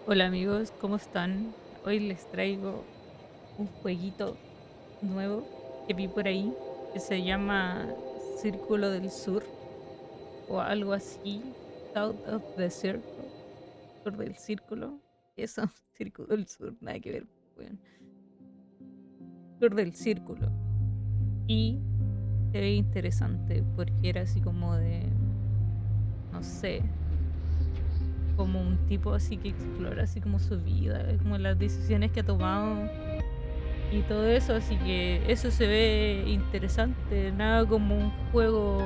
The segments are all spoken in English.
Hola amigos, ¿cómo están? Hoy les traigo un jueguito nuevo que vi por ahí que se llama Círculo del Sur o algo así. South of the Circle, Sur del Círculo. Eso, Círculo del Sur, nada que ver. Weón. Sur del Círculo. Y se ve interesante porque era así como de, no sé, como un tipo así que explora así como su vida, como las decisiones que ha tomado y todo eso, así que eso se ve interesante, nada como un juego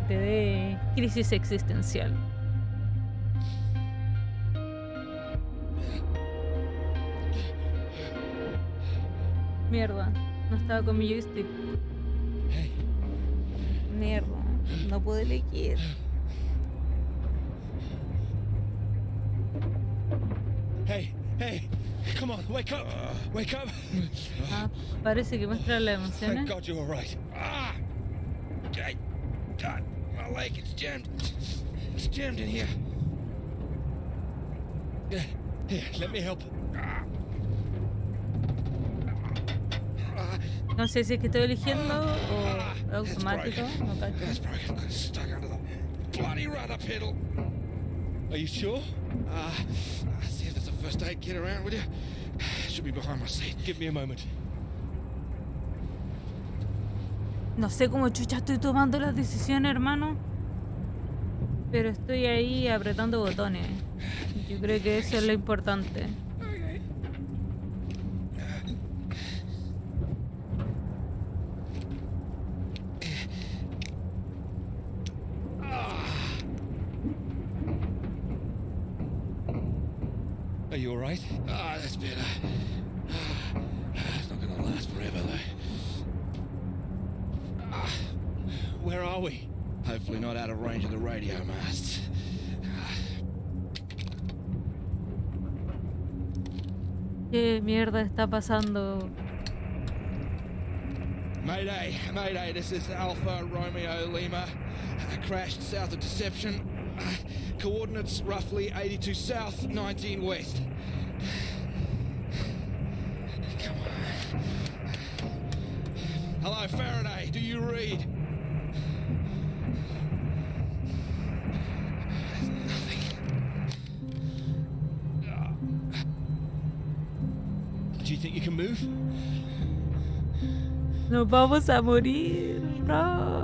que te dé crisis existencial. Mierda, no estaba con mi joystick. Hey, Mierda, no pude elegir. hey, come on, wake up, wake up. Ah, parece que muestra las Thank emociones. God you're all right. Hey, God, my leg, it's jammed. It's jammed in here. Here, let me help. No sé si es que estoy eligiendo o es It's broken. automático, no It's cacho. broken. Got stuck under the bloody rudder pedal. Are you sure? See if there's a first aid kit around, will you? Should be behind my seat. Give me a moment. No sé cómo chucha estoy tomando las decisiones, hermano, pero estoy ahí apretando botones. Yo creo que eso es lo importante. Okay. Are you all right? That's better. It's not gonna last forever, though. Where are we? Hopefully not out of range of the radio masts. ¿Qué mierda está pasando? Mayday, Mayday, this is Alpha Romeo Lima. Crashed south of Deception. Coordinates roughly 82 south, 19 west. Come on. Hello, Faraday, do you read? Do you think you can move? Nos vamos a morir. No.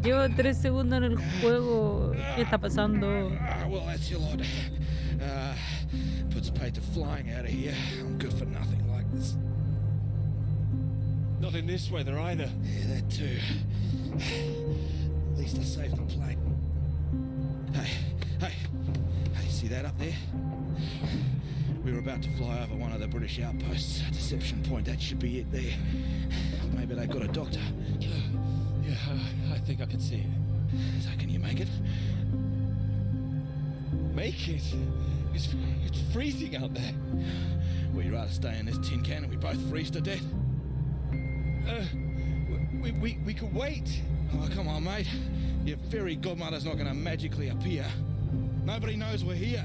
Llevo 3 segundos en el juego. ¿Qué está pasando? Well, that's your lot. Puts paid to flying out of here. I'm good for nothing like this. Not in this weather either. Yeah, that too. At least I saved the plane. Hey, see that up there? We were about to fly over one of the British outposts. Deception Point, that should be it there. Maybe they got a doctor. Yeah, I think I can see it. So can you make it? Make it? It's freezing out there. Well, you'd rather stay in this tin can and we both freeze to death? We could wait. Oh, come on, mate. Your fairy godmother's not gonna magically appear. Nobody knows we're here.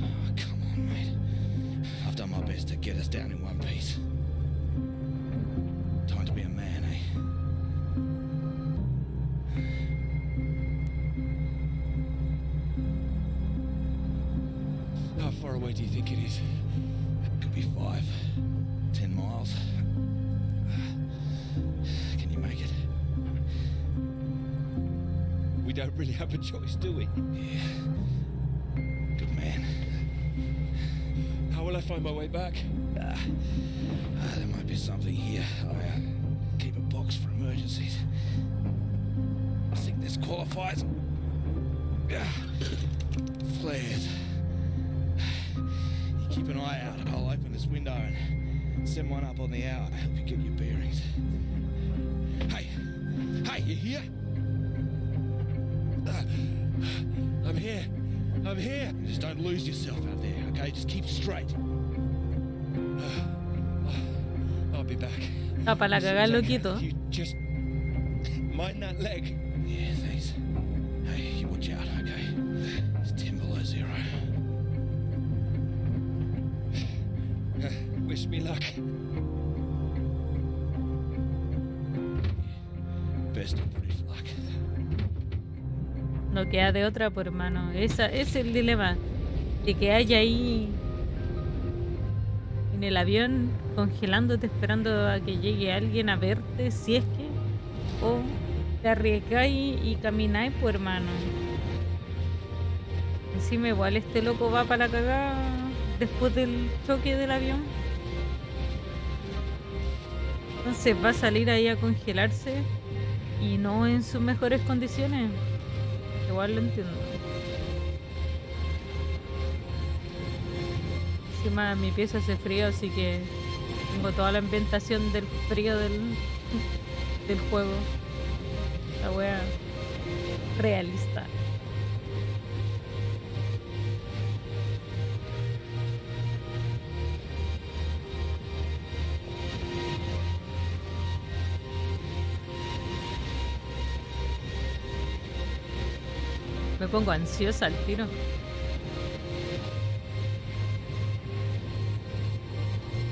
Oh, come on, mate. I've done my best to get us down in one piece. Time to be a man, eh? How far away do you think it is? Could be 5, 10 miles. Can you make it? We don't really have a choice, do we? Yeah. Good man. How will I find my way back? There might be something here. I keep a box for emergencies. I think this qualifies. Flares. You keep an eye out. I'll open this window and send one up on the hour to help you get your bearings. Hey, you here? I'm here. I'm here. Just don't lose yourself out there, okay? Just keep straight. I'll be back. Está para la cagada, loquito. You just mind that leg. Yeah, thanks. Hey, you watch out, okay? It's 10 below zero. Wish me luck. Best of British luck. No queda de otra, por hermano. Ese es el dilema. De que haya ahí en el avión congelándote esperando a que llegue alguien a verte, si es que. O te arriesgáis y camináis, pues hermano. Encima igual este loco va para la cagada después del choque del avión. Entonces va a salir ahí a congelarse y no en sus mejores condiciones. Igual lo entiendo. Encima mi pieza hace frío, así que tengo toda la ambientación del frío del juego. La wea realista. Me pongo ansiosa al tiro.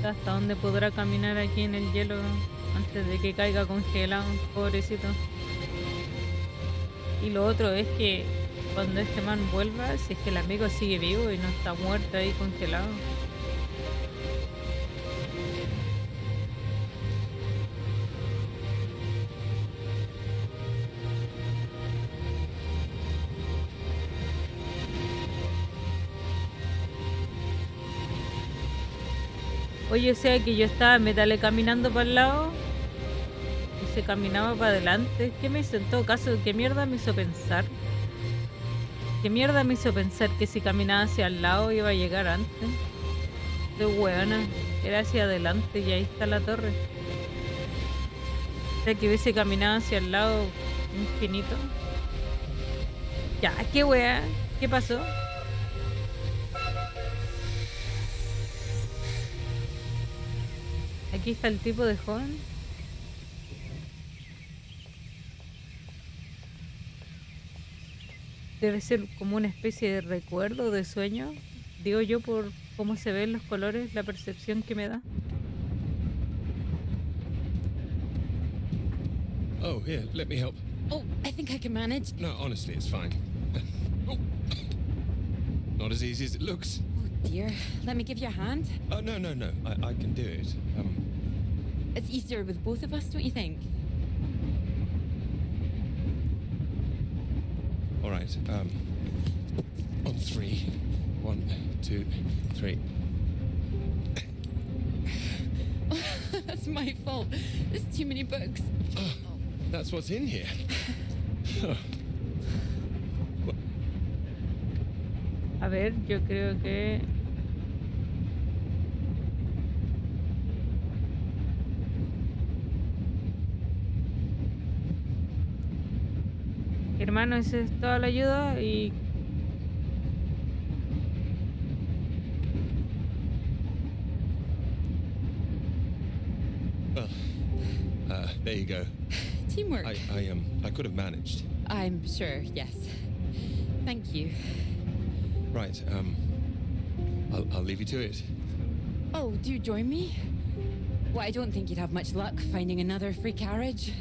¿Hasta dónde podrá caminar aquí en el hielo antes de que caiga congelado? Pobrecito. Y lo otro es que cuando este man vuelva, si es que el amigo sigue vivo y no está muerto ahí congelado. Oye, o sea que yo estaba metale caminando para el lado y se caminaba para adelante. ¿Qué me hizo en todo caso? ¿Qué mierda me hizo pensar? ¿Qué mierda me hizo pensar que si caminaba hacia el lado iba a llegar antes? De hueona, era hacia adelante y ahí está la torre. O sea que hubiese caminado hacia el lado infinito. Ya, qué wea, ¿qué pasó? Aquí está el tipo de joven. Debe ser como una especie de recuerdo, de sueño. Digo yo por cómo se ven los colores, la percepción que me da. Oh, here, let me help. Oh, I think I can manage. No, honestly, it's fine. Oh. Not as easy as it looks. Oh dear. Let me give you a hand. Oh, no, no, no. I can do it. It's easier with both of us, don't you think? All right. On three. 1, 2, 3. That's my fault. There's too many books. Oh, that's what's in here. A ver, yo creo que... Hermano, esa es toda la ayuda y... Well, there you go. Teamwork. I could have managed. I'm sure, yes. Thank you. Right. I'll leave you to it. Oh, do you join me? Well, I don't think you'd have much luck finding another free carriage.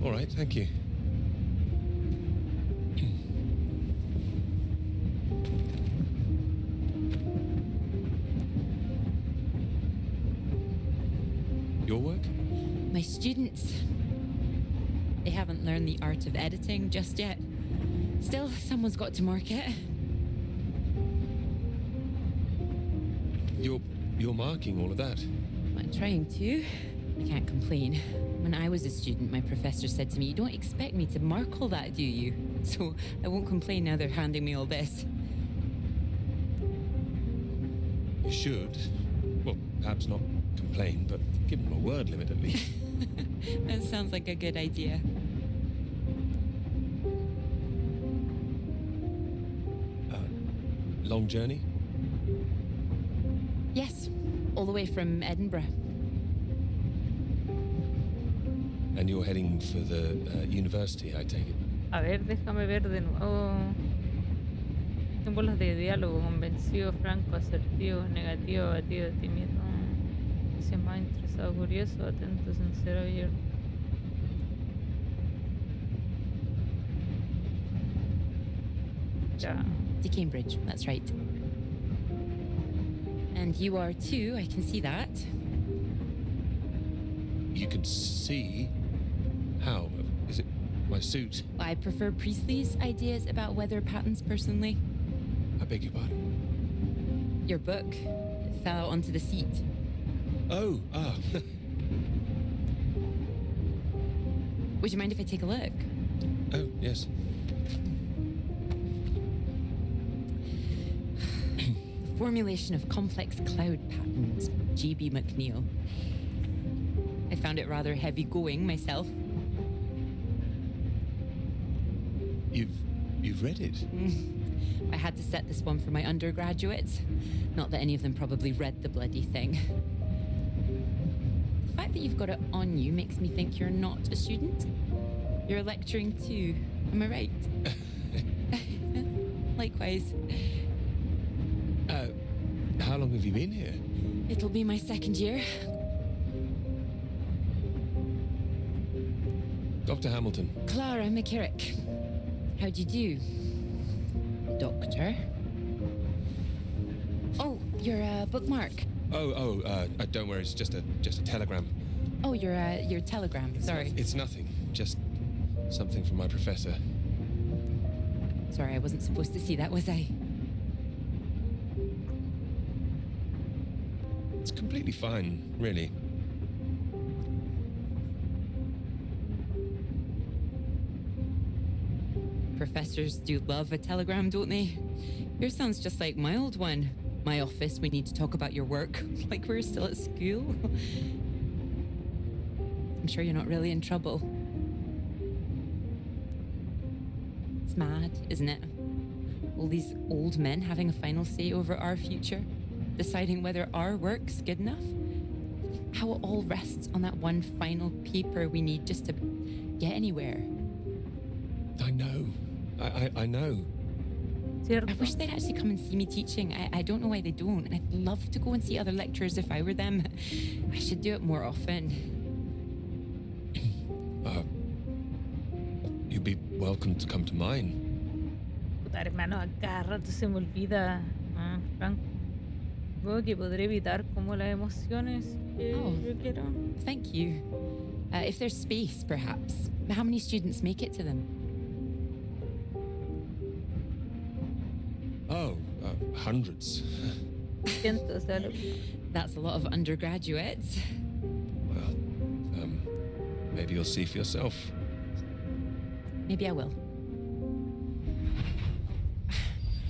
All right. Thank you. Your work? My students. They haven't learned the art of editing just yet. Still, someone's got to mark it. You're marking all of that. I'm trying to. I can't complain. When I was a student, my professor said to me, "You don't expect me to mark all that, do you?" So I won't complain now they're handing me all this. You should. Well, perhaps not complain, but give them a word limit at least. That sounds like a good idea. Long journey? Yes, all the way from Edinburgh. And you're heading for the university, I take it? A ver, déjame ver de nuevo. Símbolos de diálogo: convencido, franco, asertivo, negativo, abatido, tímido. Dice más interesado, curioso, atento, sincero, abierto. Ya. To Cambridge, that's right. And you are too, I can see that. You can see? How? Is it my suit? I prefer Priestley's ideas about weather patterns personally. I beg your pardon. Your book, it fell out onto the seat. Oh, Would you mind if I take a look? oh, yes. Formulation of complex cloud patterns, G.B. McNeill. I found it rather heavy going myself. You've read it? I had to set this one for my undergraduates. Not that any of them probably read the bloody thing. The fact that you've got it on you makes me think you're not a student. You're lecturing too, am I right? Likewise. How long have you been here? It'll be my second year. Dr. Hamilton. Clara McKirrick. How do you do? Doctor. Oh, you're a bookmark. Don't worry, it's just a telegram. Oh, your telegram. Sorry. It's nothing. Just something from my professor. Sorry, I wasn't supposed to see that, was I? It's completely fine, really. Professors do love a telegram, don't they? Yours sounds just like my old one. My office, we need to talk about your work. Like we're still at school. I'm sure you're not really in trouble. It's mad, isn't it? All these old men having a final say over our future, deciding whether our work's good enough. How it all rests on that one final paper we need just to get anywhere. I know. I know. Cierto. I wish they'd actually come and see me teaching. I don't know why they don't, and I'd love to go and see other lecturers if I were them. I should do it more often. You'd be welcome to come to mine. Puta, hermano, a cada rato se me olvida. Franco. Supongo que podré evitar como las emociones que Oh. yo quiero. Thank you. If there's space, perhaps. How many students make it to them? Oh, hundreds. Cientos, o sea, That's a lot of undergraduates. Well, maybe you'll see for yourself. Maybe I will.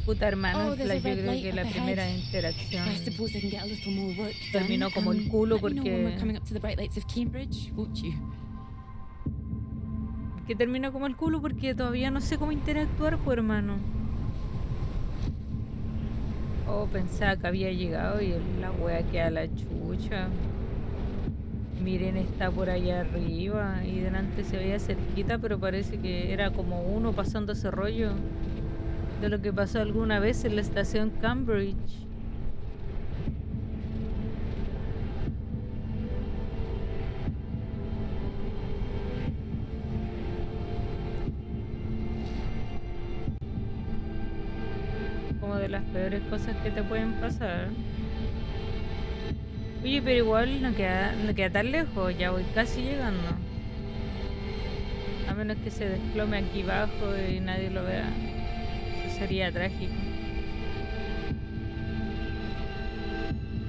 puta hermano, Oh, there's a yo red creo light que up la ahead. primera interacción I suppose I can get a little more work terminó done. como el culo Let me know when porque we're coming up to the bright lights of Cambridge, won't you? que terminó como el culo porque todavía no sé cómo interactuar, pues hermano. Oh, pensaba que había llegado y la wea queda la chucha. Miren, está por allá arriba y delante se veía cerquita, pero parece que era como uno pasando ese rollo de lo que pasó alguna vez en la estación Cambridge. Como de las peores cosas que te pueden pasar. Oye, pero igual no queda tan lejos, ya voy casi llegando. A menos que se desplome aquí abajo y nadie lo vea. Eso sería trágico.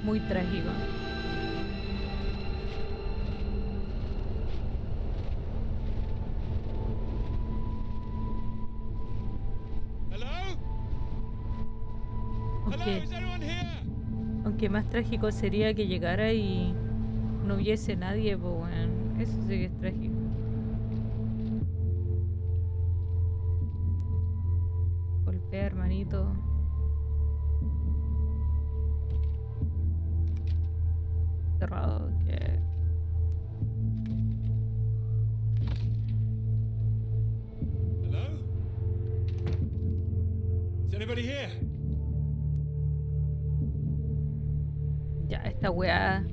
Muy trágico. Hello? Hello, Aunque, is anyone here? aunque más trágico sería que llegara y no hubiese nadie, pues bueno, eso sí que es trágico. Golpea, hermanito. Cerrado, que... Hello? Is anybody here? Ya, esta weá.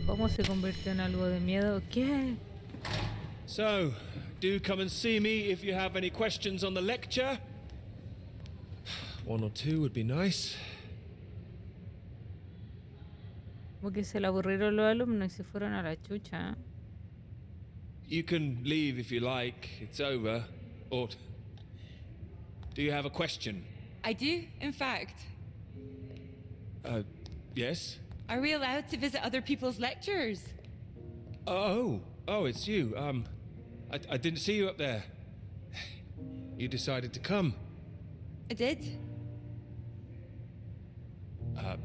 ¿Cómo se convirtió en algo de miedo? ¿Qué? So, do come and see me if you have any questions on the lecture. One or two would be nice. Como que se le aburrieron los alumnos y se fueron a la chucha. You can leave if you like. It's over. Or do you have a question? I do, in fact. Yes? Are we allowed to visit other people's lectures? Oh, it's you. I didn't see you up there. You decided to come. I did.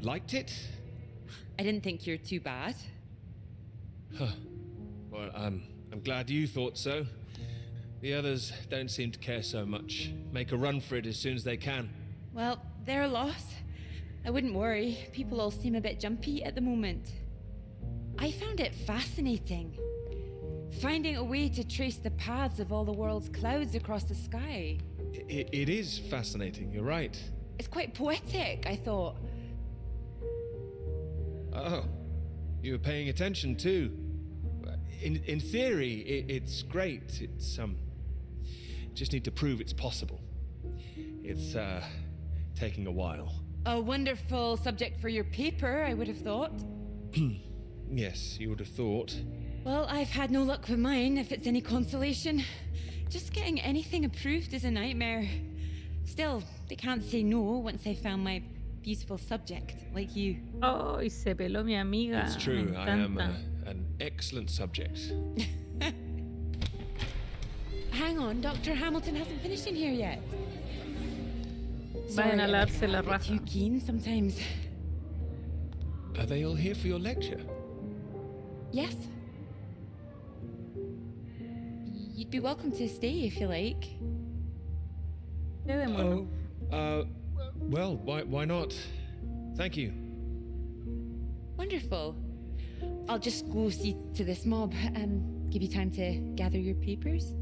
Liked it? I didn't think you're too bad. Huh. Well, I'm glad you thought so. The others don't seem to care so much. Make a run for it as soon as they can. Well, they're a loss. I wouldn't worry. People all seem a bit jumpy at the moment. I found it fascinating. Finding a way to trace the paths of all the world's clouds across the sky. It is fascinating, you're right. It's quite poetic, I thought. Oh, you were paying attention too. In theory, it's great. It's just need to prove it's possible. It's taking a while. A wonderful subject for your paper, I would have thought. Yes, you would have thought. Well, I've had no luck with mine, if it's any consolation. Just getting anything approved is a nightmare. Still, they can't say no once they've found my beautiful subject, like you. Oh, y se peló mi amiga. It's true, Me I am encanta. an excellent subject. Hang on, Dr. Hamilton hasn't finished in here yet. Vayan a I'm lavarse la a bit raja. too keen sometimes. Are they all here for your lecture? Yes? You'd be welcome to stay if you like. Quedémonos. Well, why not? Thank you. Wonderful. I'll just go see to this mob and give you time to gather your papers.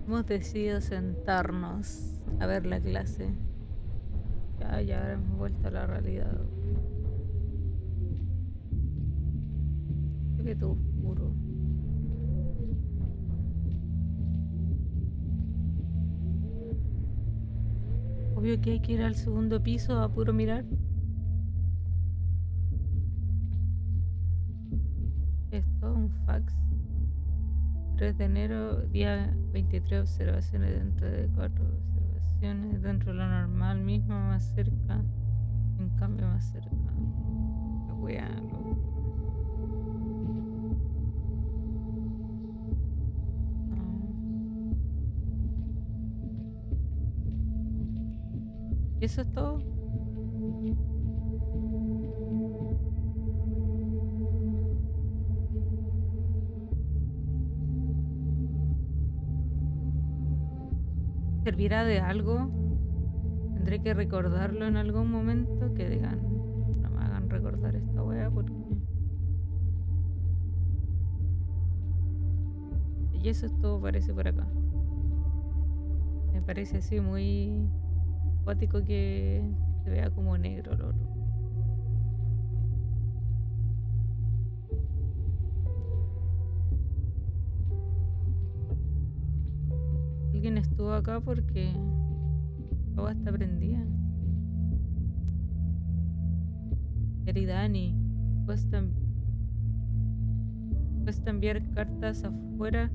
Hemos decidido sentarnos a ver la clase. Ya ahora hemos vuelto a la realidad. Qué todo oscuro. Obvio que hay que ir al segundo piso a puro mirar. Esto, un fax. 3 de enero, día 23 observaciones dentro de 4 observaciones. Dentro de lo normal mismo, más cerca. En cambio, más cerca. Qué wea, loco. ¿Y eso es todo? ¿Servirá de algo? Tendré que recordarlo en algún momento. Que digan, no me hagan recordar esta wea porque... Y eso es todo, parece, por acá. Me parece así muy cuático que se vea como negro el oro. Alguien estuvo acá porque todo está prendida. Querida Annie, cuesta enviar cartas afuera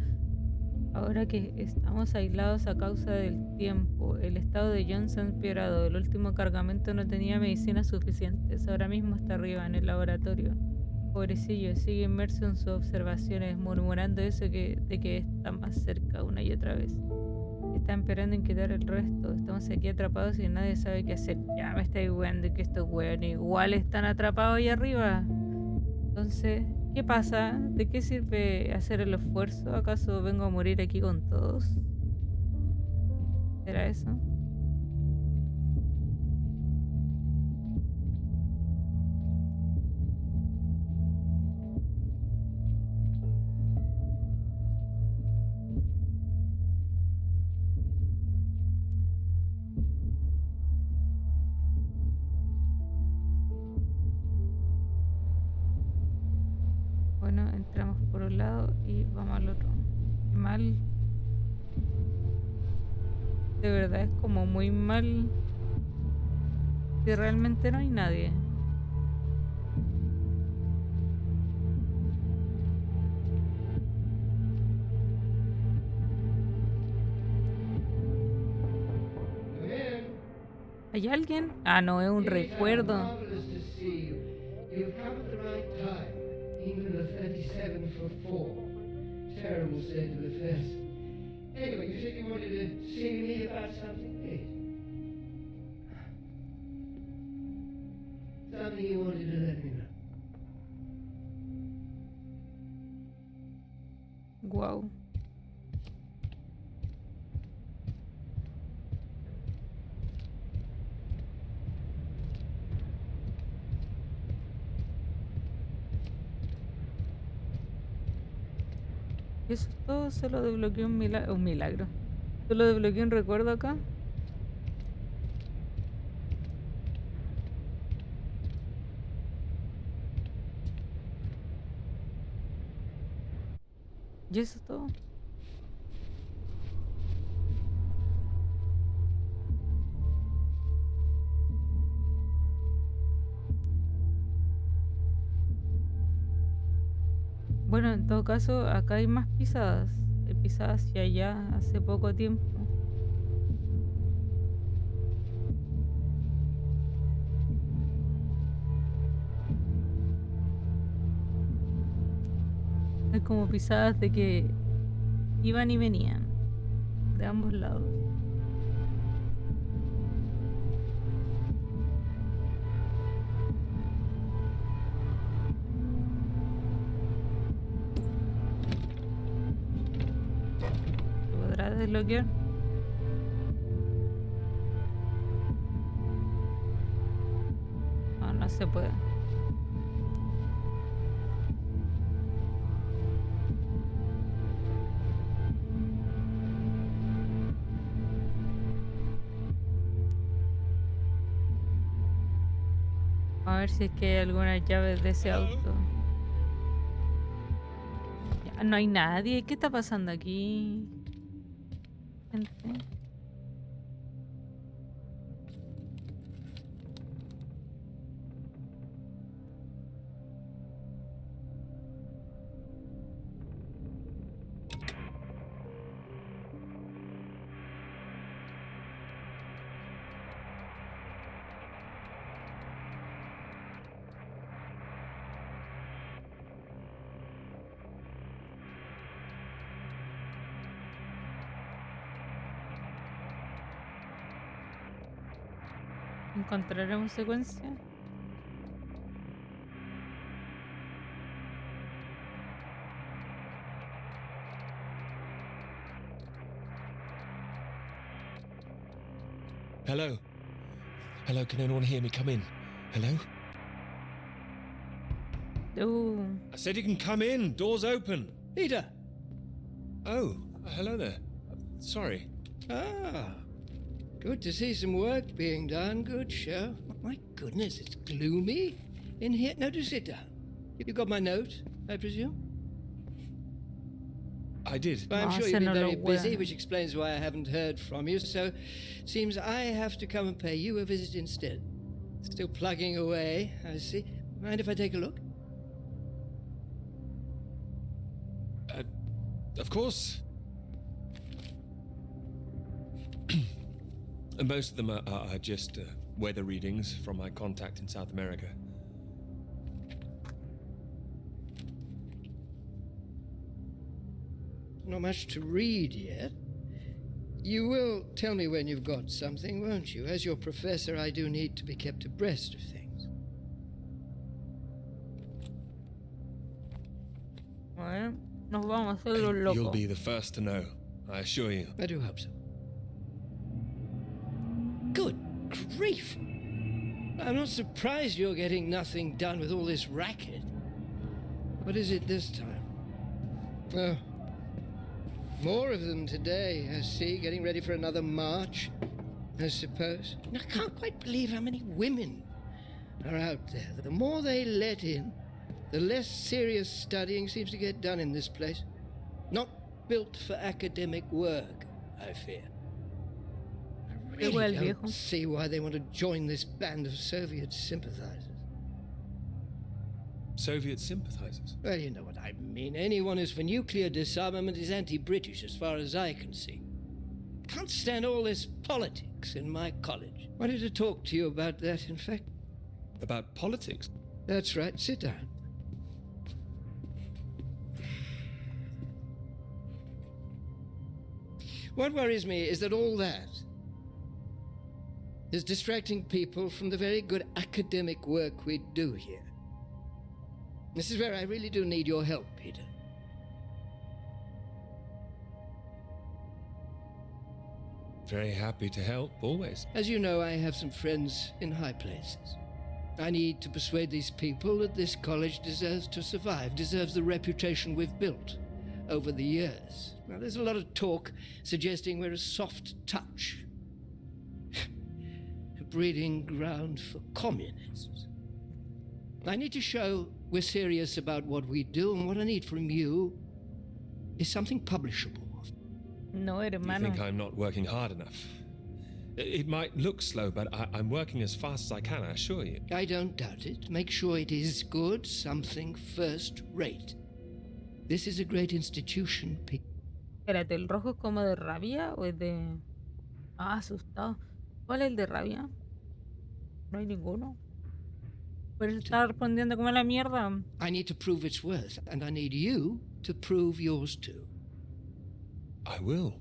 ahora que estamos aislados a causa del tiempo. El estado de John se ha empeorado. El último cargamento no tenía medicinas suficientes. Ahora mismo está arriba en el laboratorio. Pobrecillo, sigue inmerso en sus observaciones, murmurando eso de que está más cerca una y otra vez. Está esperando inquietar el resto. Estamos aquí atrapados y nadie sabe qué hacer. Ya me estáis weando que estos weones igual están atrapados ahí arriba. Entonces, ¿qué pasa? ¿De qué sirve hacer el esfuerzo? ¿Acaso vengo a morir aquí con todos? ¿Será eso? Bueno, entramos por un lado y vamos al otro. Qué mal. De verdad es como muy mal que realmente no hay nadie. Come in. ¿Hay alguien? Ah, no, es un Yes, recuerdo. marvelous to see you. You've come at the right time. England are 37 for 4. Terrible state of affairs. Anyway, you said you wanted to see me about something, please. Something you wanted to let me know. Wow. Eso es todo, solo desbloqueé un milagro. Solo desbloqueé un recuerdo acá. Y eso es todo. Bueno, en todo caso, acá hay más pisadas. Hay pisadas hacia allá hace poco tiempo. Hay como pisadas de que iban y venían. De ambos lados. ¿Se podrá desbloquear? No, no se puede. A ver si es que hay alguna llave de ese auto. Ya, no hay nadie. ¿Qué está pasando aquí? Gente. ¿Encontraremos secuencia? Hello? Hello, can anyone hear me? Come in. Hello? I said you can come in. Door's open. Peter! Oh, hello there. Sorry. Ah, good to see some work being done. Good show. My goodness, it's gloomy in here. No, do sit down. You got my note, I presume? I did. Well, I'm No, sure ese you've been no lo very busy, huele. which explains why I haven't heard from you. So, seems I have to come and pay you a visit instead. Still plugging away, I see. Mind if I take a look? Of course. And most of them are just weather readings from my contact in South America. Not much to read yet. You will tell me when you've got something, won't you? As your professor, I do need to be kept abreast of things. Bueno, nos vamos a hacer los locos. You'll be the first to know, I assure you. I do hope so. Good grief! I'm not surprised you're getting nothing done with all this racket. What is it this time? Oh, more of them today, I see, getting ready for another march, I suppose. I can't quite believe how many women are out there. The more they let in, the less serious studying seems to get done in this place. Not built for academic work, I fear. I Qué hueá el really viejo. don't see why they want to join this band of Soviet sympathizers. Soviet sympathizers. Well, you know what I mean. Anyone who's for nuclear disarmament is anti-British, as far as I can see. Can't stand all this politics in my college. Wanted to talk to you about that, in fact. About politics? That's right. Sit down. What worries me is that all that is distracting people from the very good academic work we do here. This is where I really do need your help, Peter. Very happy to help, always. As you know, I have some friends in high places. I need to persuade these people that this college deserves to survive, deserves the reputation we've built over the years. Now, there's a lot of talk suggesting we're a soft touch, a breeding ground for communists. I need to show we're serious about what we do, and what I need from you is something publishable. No, You hermano. think I'm not working hard enough? It might look slow, but I'm working as fast as I can, I assure you. I don't doubt it. Make sure it is good, something first rate. This is a great institution, Pete. Espérate, ¿el rojo es como de rabia o es de... Ah, asustado. ¿Cuál es el de rabia? No hay ninguno. Pero está respondiendo como la mierda. I need to prove its worth, and I need you to prove yours too. I will.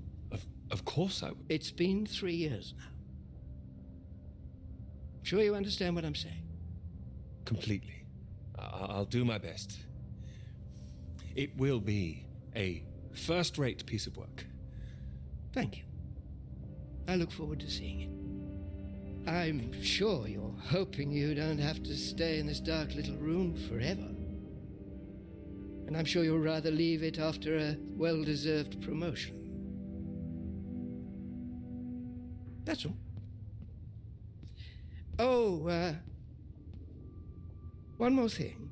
Of course I will. It's been 3 years now. Sure you understand what I'm saying? Completely. I'll do my best. It will be a first-rate piece of work. Thank you. I look forward to seeing it. I'm sure you're hoping you don't have to stay in this dark little room forever. And I'm sure you'll rather leave it after a well-deserved promotion. That's all. Oh, one more thing.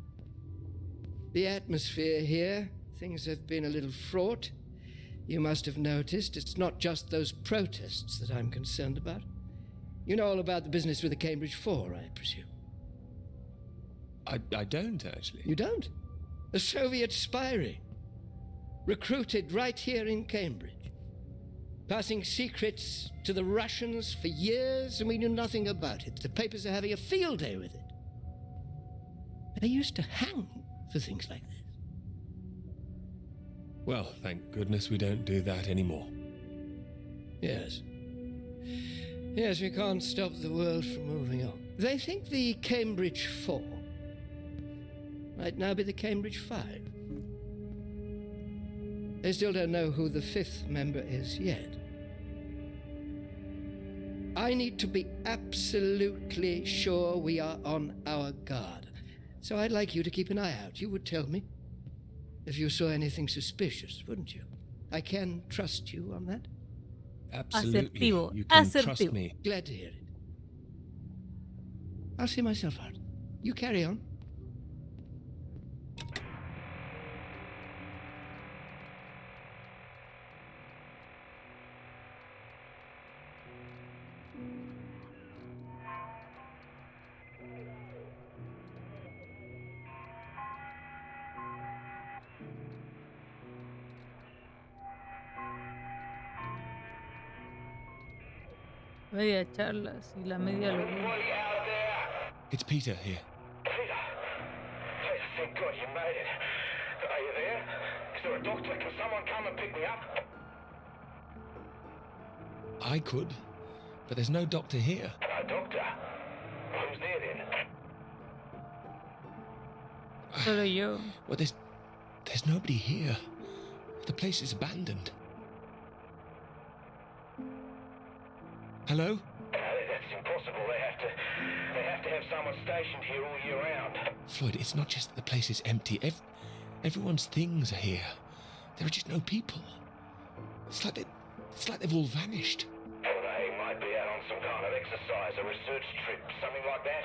The atmosphere here, things have been a little fraught. You must have noticed it's not just those protests that I'm concerned about. You know all about the business with the Cambridge Four, I presume. I don't, actually. You don't? A Soviet spy ring. Recruited right here in Cambridge. Passing secrets to the Russians for years, and we knew nothing about it. The papers are having a field day with it. They used to hang for things like this. Well, thank goodness we don't do that anymore. Yes. Yes, we can't stop the world from moving on. They think the Cambridge Four might now be the Cambridge Five. They still don't know who the fifth member is yet. I need to be absolutely sure we are on our guard. So I'd like you to keep an eye out. You would tell me if you saw anything suspicious, wouldn't you? I can trust you on that? Absolutely. Asertivo. You can trust Asertivo. me. Glad to hear it. I'll see myself out. You carry on. Media charla, si la media lo veo. It's Peter here. Peter, thank God you made it. Are you there? Is there a doctor? Can someone come and pick me up? I could, but there's no doctor here. No doctor. Who's there then? Solo yo. Well, there's nobody here. The place is abandoned. Hello? That's impossible. They have to have someone stationed here all year round. Floyd, it's not just that the place is empty. Everyone's things are here. There are just no people. It's like they've all vanished. Well, they might be out on some kind of exercise, a research trip, something like that.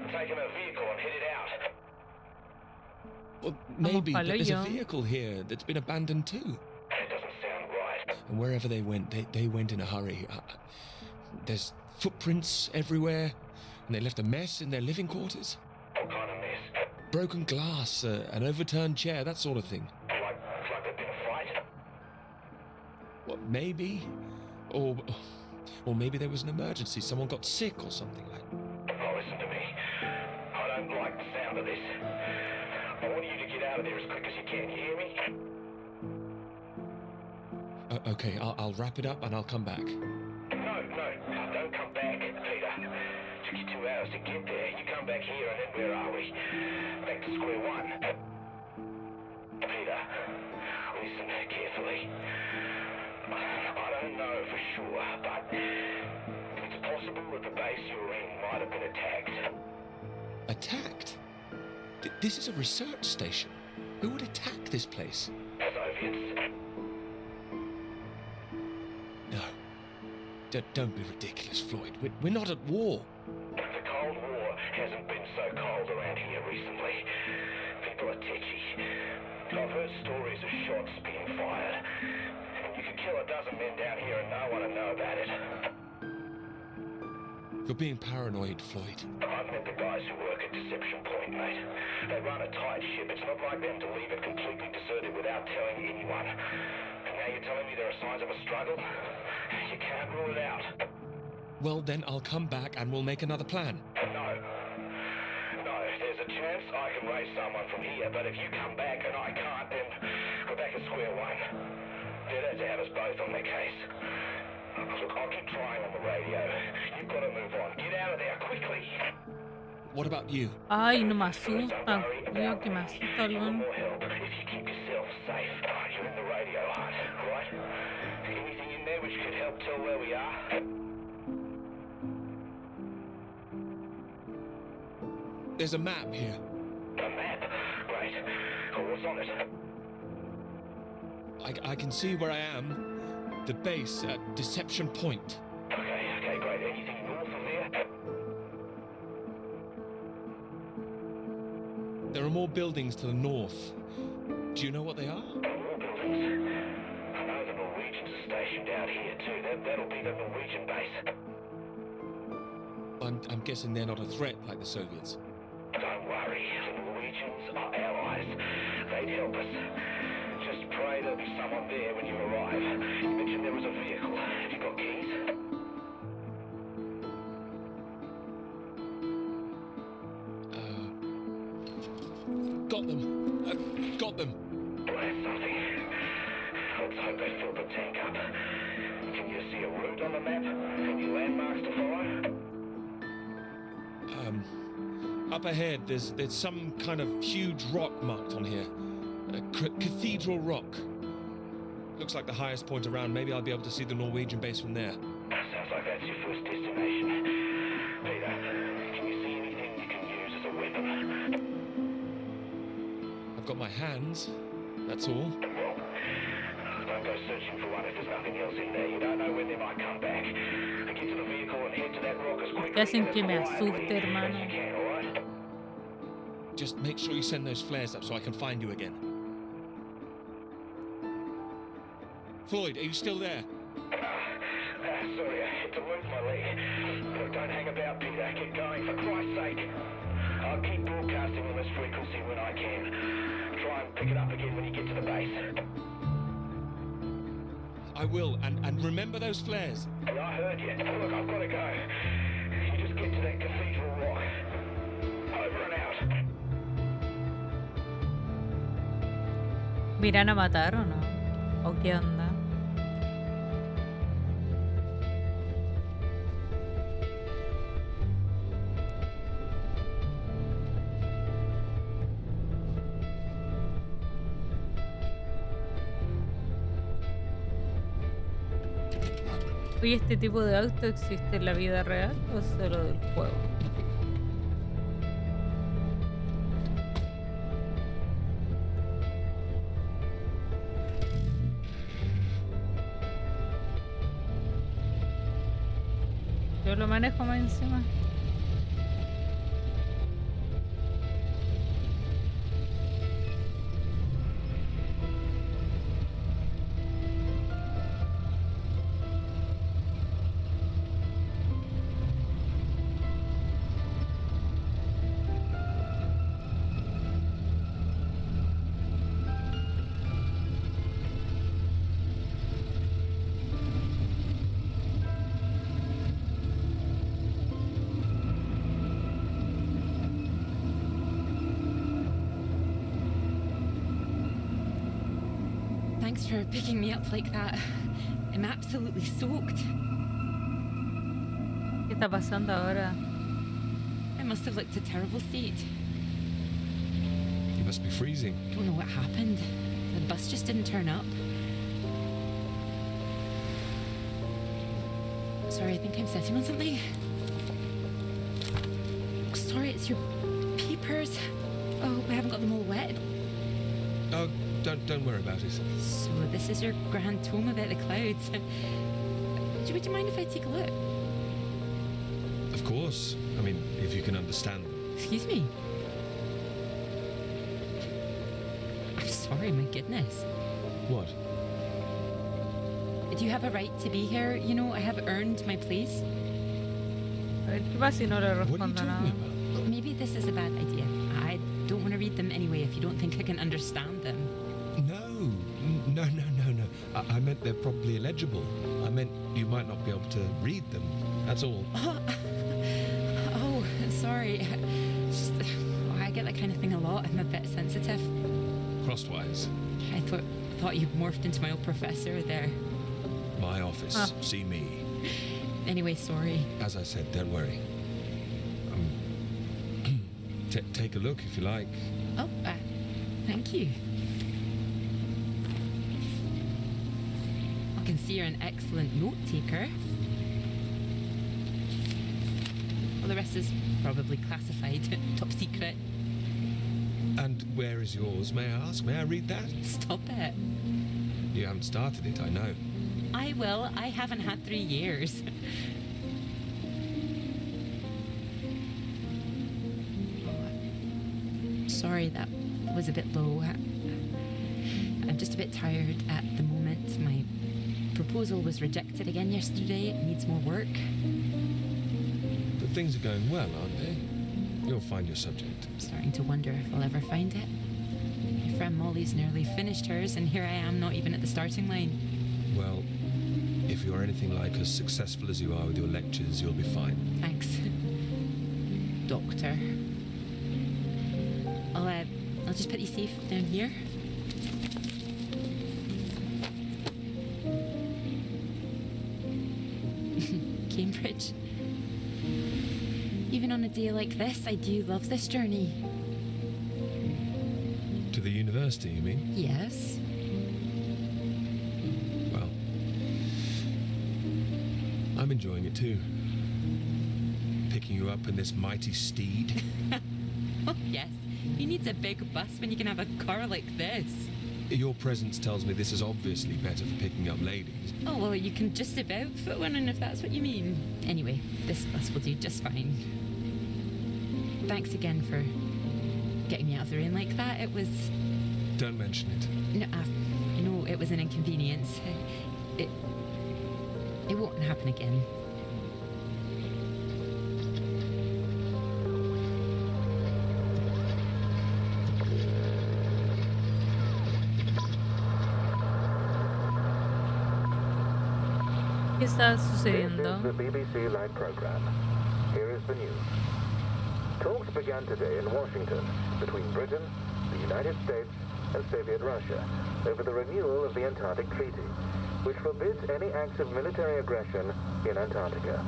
Taking a vehicle and headed out. Well, maybe pa'l there's a hoyo. vehicle here that's been abandoned too. That doesn't sound right. And wherever they went, they went in a hurry. There's footprints everywhere, and they left a mess in their living quarters. What kind of mess? Broken glass, an overturned chair, that sort of thing. Like there'd been a fight? Well, maybe. Or maybe there was an emergency. Someone got sick or something like that. Oh, listen to me. I don't like the sound of this. I want you to get out of there as quick as you can. You hear me? Okay, I'll wrap it up and I'll come back. No, don't come back, Peter. Took you 2 hours to get there. You come back here and then where are we? Back to square one. Peter, listen carefully. I don't know for sure, but it's possible that the base you're in might have been attacked. Attacked? This is a research station. Who would attack this place? Soviets. No. Don't be ridiculous, Floyd. We're not at war. The Cold War hasn't been so cold around here recently. People are tetchy. I've heard stories of shots being fired. And you could kill a dozen men down here and no one would know about it. You're being paranoid, Floyd. I've met the guys who work at Deception Point, mate. They run a tight ship. It's not like them to leave it completely deserted without telling anyone. And now you're telling me there are signs of a struggle? You can't rule it out. Well, then I'll come back and we'll make another plan. No, there's a chance I can raise someone from here, but if you come back and I can't, then we're back at square one. They'd have to have us both on their case. Look, I'll keep trying on the radio. You've got to move on. Get out of there, quickly. What about you? Ay, no me asusta. Digo que me asusta You want algo. more help if you keep yourself safe. You're in the radio hut, right? Anything in there which could help tell where we are? There's a map here. A map? Great. Oh, what's on it? I can see where I am. The base at Deception Point. Okay, great. Anything north of there? There are more buildings to the north. Do you know what they are? More buildings. I know the Norwegians are stationed out here too. That'll be the Norwegian base. I'm guessing they're not a threat like the Soviets. Don't worry. The Norwegians are allies. They'd help us. Just pray there'll be someone there when you arrive. You mentioned there was a vehicle. Have you got keys? Got them. Got them. Well, that's something. Let's hope they filled the tank up. Can you see a route on the map? Any landmarks to follow? Up ahead, there's some kind of huge rock marked on here. A cathedral rock. Looks like the highest point around. Maybe I'll be able to see the Norwegian base from there. Sounds like that's your first destination. Peter, can you see anything you can use as a weapon? I've got my hands. That's all. Well, don't go searching for one if there's nothing else in there. You don't know when they might come back. Get to the vehicle and head to that rock as quickly Que hacen and que as me quietly asuste, as hermano. you can, all right? Just make sure you send those flares up so I can find you again. Floyd, are you still there? Sorry, I had to move my leg. Look, don't hang about, Peter. Get going, for Christ's sake. I'll keep broadcasting on this frequency when I can. Try and pick it up again when you get to the base. I will, and remember those flares. I heard you. Look, I've got to go. You just get to that cathedral rock. Over and out. ¿Me irán a matar o no? ¿O qué onda? Oye, ¿este tipo de auto existe en la vida real o solo del juego? Yo lo manejo más encima. Thanks for picking me up like that. I'm absolutely soaked. ¿Qué está pasando ahora? I must have looked a terrible state. You must be freezing. Don't know what happened. The bus just didn't turn up. Sorry, I think I'm sitting on something. Sorry, it's your papers. Oh, I haven't got them all wet. Oh, don't worry about it. So this is your grand tome about the clouds. Would you mind if I take a look? Of course. I mean, if you can understand them. Excuse me. I'm sorry, my goodness. What? Do you have a right to be here? You know, I have earned my place. A ver, ¿qué pasa si no le What are you respondo talking nada? about? Maybe this is a bad idea. I don't want to read them anyway if you don't think I can understand them. No. I meant they're probably illegible. I meant you might not be able to read them. That's all. Oh, sorry. Just, I get that kind of thing a lot. I'm a bit sensitive. Crosswise. I thought you morphed into my old professor there. My office. Ah. See me. Anyway, sorry. As I said, don't worry. Take a look if you like. Oh, thank you. I can see you're an excellent note taker. Well, the rest is probably classified, top secret. And where is yours, may I ask? May I read that? Stop it. You haven't started it, I know. I will. I haven't had 3 years. Sorry, that was a bit low. I'm just a bit tired at the moment. My proposal was rejected again yesterday. It needs more work. But things are going well, aren't they? You'll find your subject. I'm starting to wonder if I'll ever find it. My friend Molly's nearly finished hers, and here I am, not even at the starting line. Well, if you're anything like as successful as you are with your lectures, you'll be fine. Thanks, Doctor. I'll just put you safe down here. Cambridge. Even on a day like this, I do love this journey. To the university, you mean? Yes. Well, I'm enjoying it too. Picking you up in this mighty steed. Oh, yes. Who needs a big bus when you can have a car like this? Your presence tells me this is obviously better for picking up ladies. Oh, well, you can just about fit one in if that's what you mean. Anyway, this bus will do just fine. Thanks again for getting me out of the rain like that. It was... Don't mention it. No, I know it was an inconvenience. It won't happen again. ¿Qué está This sucediendo? is the BBC Live program. Here is the news. Talks began today in Washington between Britain, the United States, and Soviet Russia over the renewal of the Antarctic Treaty, which forbids any acts of military aggression in Antarctica.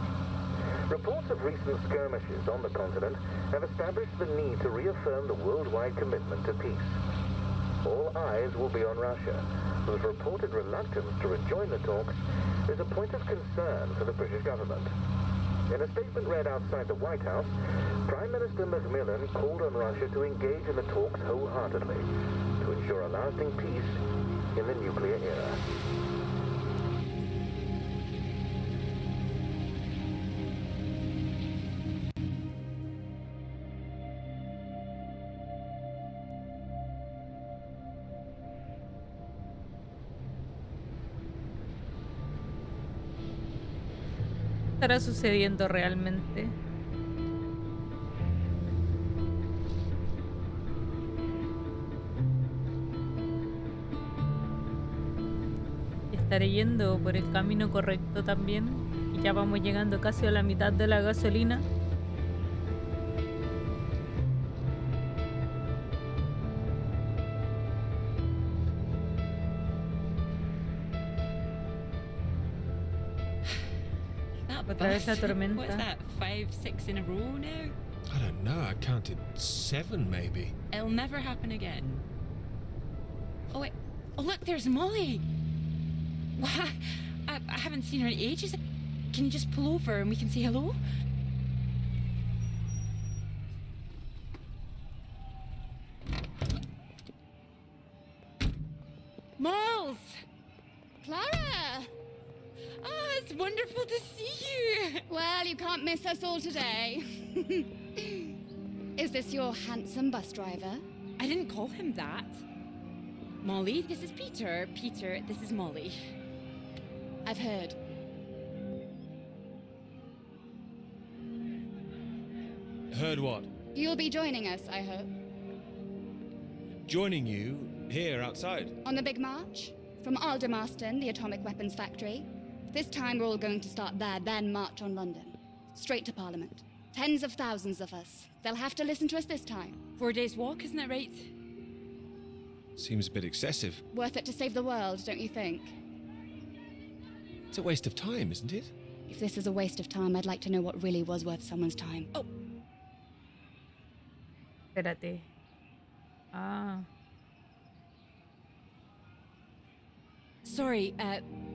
Reports of recent skirmishes on the continent have established the need to reaffirm the worldwide commitment to peace. All eyes will be on Russia, whose reported reluctance to rejoin the talks is a point of concern for the British government. In a statement read outside the White House, Prime Minister Macmillan called on Russia to engage in the talks wholeheartedly to ensure a lasting peace in the nuclear era. ¿Estará sucediendo realmente? ¿Estaré yendo por el camino correcto también? Y ya vamos llegando casi a la mitad de la gasolina. Otra vez la What's tormenta. that? 5, 6 in a row now? I don't know. I counted 7, maybe. It'll never happen again. Oh wait. Oh look, there's Molly. Wha- I haven't seen her in ages. Can you just pull over and we can say hello? Malls! Clara! Ah, it's wonderful to see you. Well, you can't miss us all today. Is this your handsome bus driver? I didn't call him that. Molly, this is Peter. Peter, this is Molly. I've heard. Heard what? You'll be joining us, I hope. Joining you here outside. On the big march? From Aldermaston, the atomic weapons factory. This time we're all going to start there, then march on London. Straight to Parliament. Tens of thousands of us. They'll have to listen to us this time. 4 days walk, isn't that right? Seems a bit excessive. Worth it to save the world, don't you think? It's a waste of time, isn't it? If this is a waste of time, I'd like to know what really was worth someone's time. Oh, Espérate. Ah, sorry,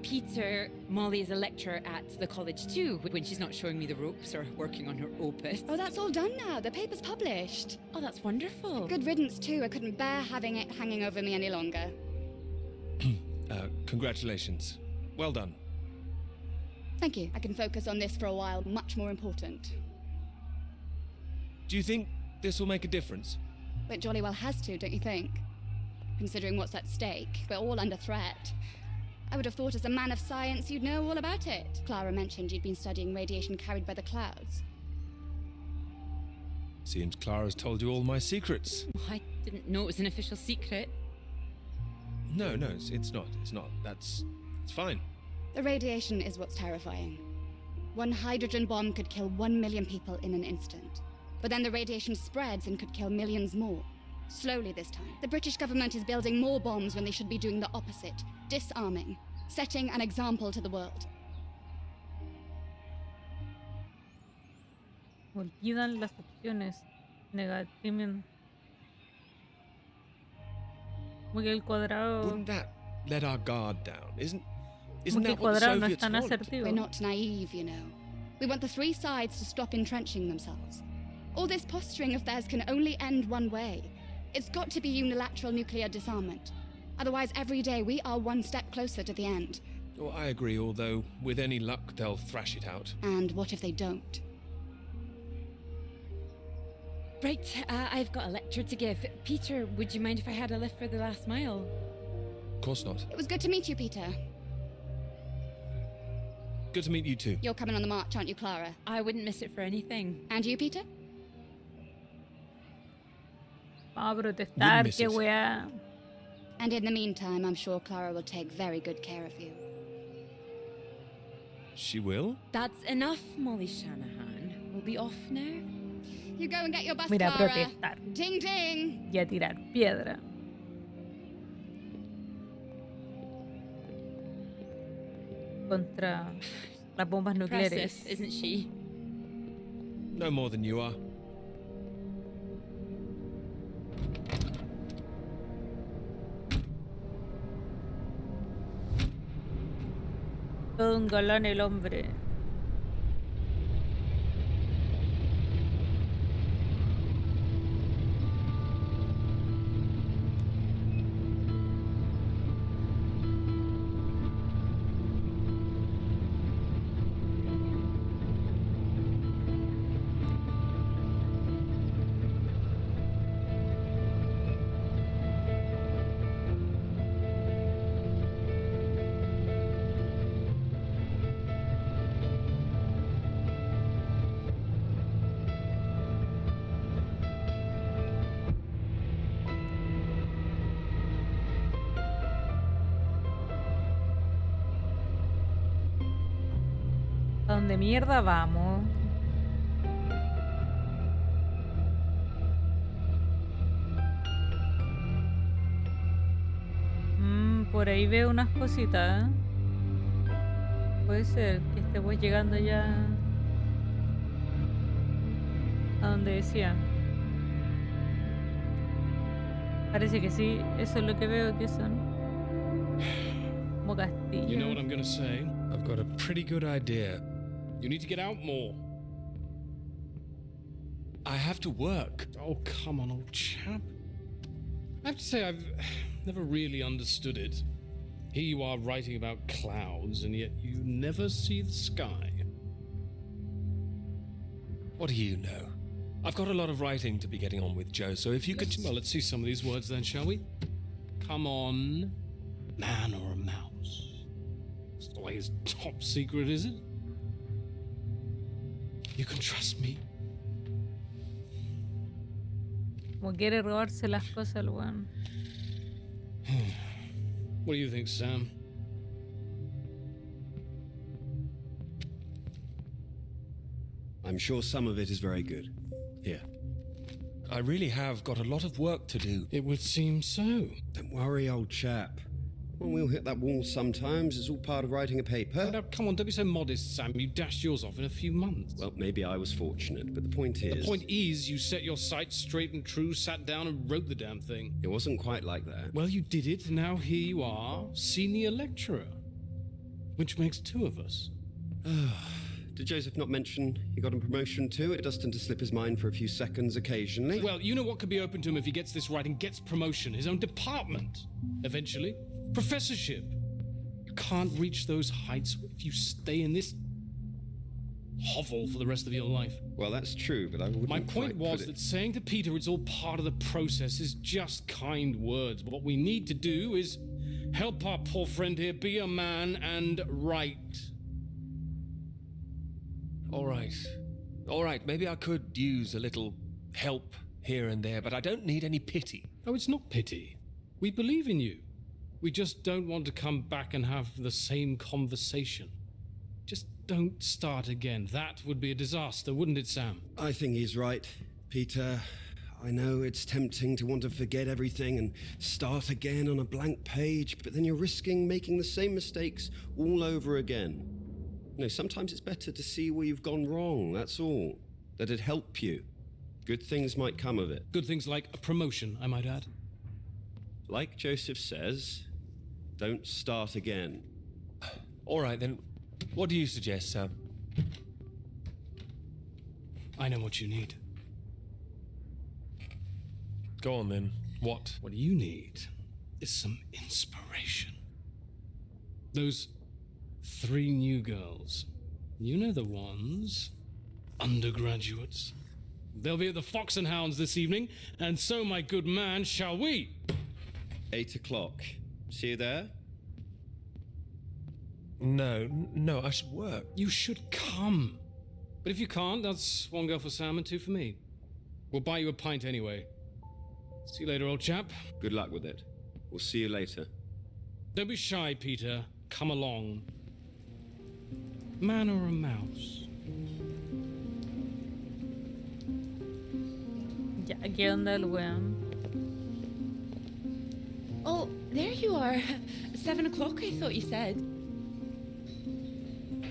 Peter, Molly is a lecturer at the college too, when she's not showing me the ropes or working on her opus. Oh, that's all done now. The paper's published. Oh, that's wonderful. Good riddance, too. I couldn't bear having it hanging over me any longer. Congratulations. Well done. Thank you. I can focus on this for a while. Much more important. Do you think this will make a difference? It jolly well has to, don't you think? Considering what's at stake, we're all under threat. I would have thought as a man of science you'd know all about it. Clara mentioned you'd been studying radiation carried by the clouds. Seems Clara's told you all my secrets. I didn't know it was an official secret. No, it's not. It's not. It's fine. The radiation is what's terrifying. One hydrogen bomb could kill 1 million people in an instant. But then the radiation spreads and could kill millions more. Slowly this time. The British government is building more bombs when they should be doing the opposite. Disarming. Setting an example to the world. olvidan las opciones negativamente. Como que el cuadrado. Wouldn't that let our guard down? Isn't Como que el that what the cuadrado no es Soviets tan want? asertivo. We're not naive, you know. We want the three sides to stop entrenching themselves. All this posturing of theirs can only end one way. It's got to be unilateral nuclear disarmament. Otherwise, every day we are one step closer to the end. Well, I agree, although with any luck they'll thrash it out. And what if they don't? Right, I've got a lecture to give. Peter, would you mind if I had a lift for the last mile? Of course not. It was good to meet you, Peter. Good to meet you too. You're coming on the march, aren't you, Clara? I wouldn't miss it for anything. And you, Peter? Vamos a protestar, miss qué it. weá. And in the meantime, I'm sure Clara will take very good care of you. She will? That's enough, Molly Shanahan. We'll be off now. You go and get your bus, Voy a ir a Clara. protestar Ding, ding. y a tirar piedra. Contra las bombas nucleares. Impressive, isn't she? No more than you are. Todo un galán el hombre. ¿A dónde mierda vamos? Por ahí veo unas cositas. Puede ser que estemos llegando ya a donde decía. Parece que sí, eso es lo que veo que son como castillos. You know what I'm gonna say? I've got a pretty good idea. You need to get out more. I have to work. Oh, come on, old chap. I have to say, I've never really understood it. Here you are writing about clouds, and yet you never see the sky. What do you know? I've got a lot of writing to be getting on with, Joe, so if you could... Well, let's see some of these words then, shall we? Come on. Man or a mouse? It's like it's top secret, is it? You can trust me. Como quiere robarse las cosas el weón. What do you think, Sam? I'm sure some of it is very good. Here. I really have got a lot of work to do. It would seem so. Don't worry, old chap. Well, we'll hit that wall sometimes. It's all part of writing a paper. Now, come on, don't be so modest, Sam. You dashed yours off in a few months. Well, maybe I was fortunate, but the point is... The point is, you set your sights straight and true, sat down and wrote the damn thing. It wasn't quite like that. Well, you did it, and now here you are, senior lecturer. Which makes two of us. Did Joseph not mention he got a promotion too? It does tend to slip his mind for a few seconds occasionally. Well, you know what could be open to him if he gets this right and gets promotion? His own department. Eventually. Professorship. You can't reach those heights if you stay in this hovel for the rest of your life. Well, that's true, but I wouldn't My point quite was put that it... saying to Peter it's all part of the process is just kind words. What we need to do is help our poor friend here be a man and write. All right, maybe I could use a little help here and there, but I don't need any pity. Oh, it's not pity. We believe in you. We just don't want to come back and have the same conversation. Just don't start again. That would be a disaster, wouldn't it, Sam? I think he's right, Peter. I know it's tempting to want to forget everything and start again on a blank page, but then you're risking making the same mistakes all over again. You know, sometimes it's better to see where you've gone wrong, that's all. That'd help you. Good things might come of it. Good things like a promotion, I might add. Like Joseph says, don't start again. All right, then, what do you suggest, Sam? I know what you need. Go on, then. What? What you need is some inspiration. Those 3 new girls. You know the ones. Undergraduates. They'll be at the Fox and Hounds this evening, and so, my good man, shall we? 8 o'clock. See you there? No, I should work. You should come. But if you can't, that's 1 girl for Sam and 2 for me. We'll buy you a pint anyway. See you later, old chap. Good luck with it. We'll see you later. Don't be shy, Peter. Come along. Man or a mouse? Ya, ¿qué onda el weón? Oh, there you are. 7 o'clock, I thought you said.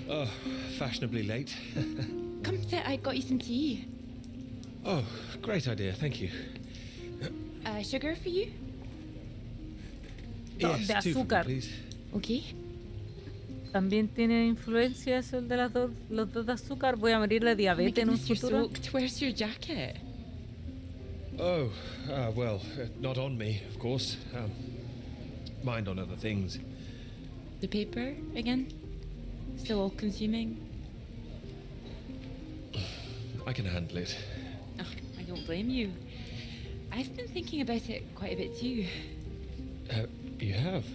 Oh, fashionably late. Come sit, I got you some tea. Oh, great idea, thank you. Sugar for you? Yes, de 2 for me, azúcar. please. Okay. También tiene influencias el de los dos de azúcar. Voy a morir de Oh my diabetes en un goodness, you're futuro. soaked. Where's your jacket? Oh, well, not on me, of course. Mind on other things. The paper again? Still all consuming? I can handle it. Oh, I don't blame you. I've been thinking about it quite a bit too. You have?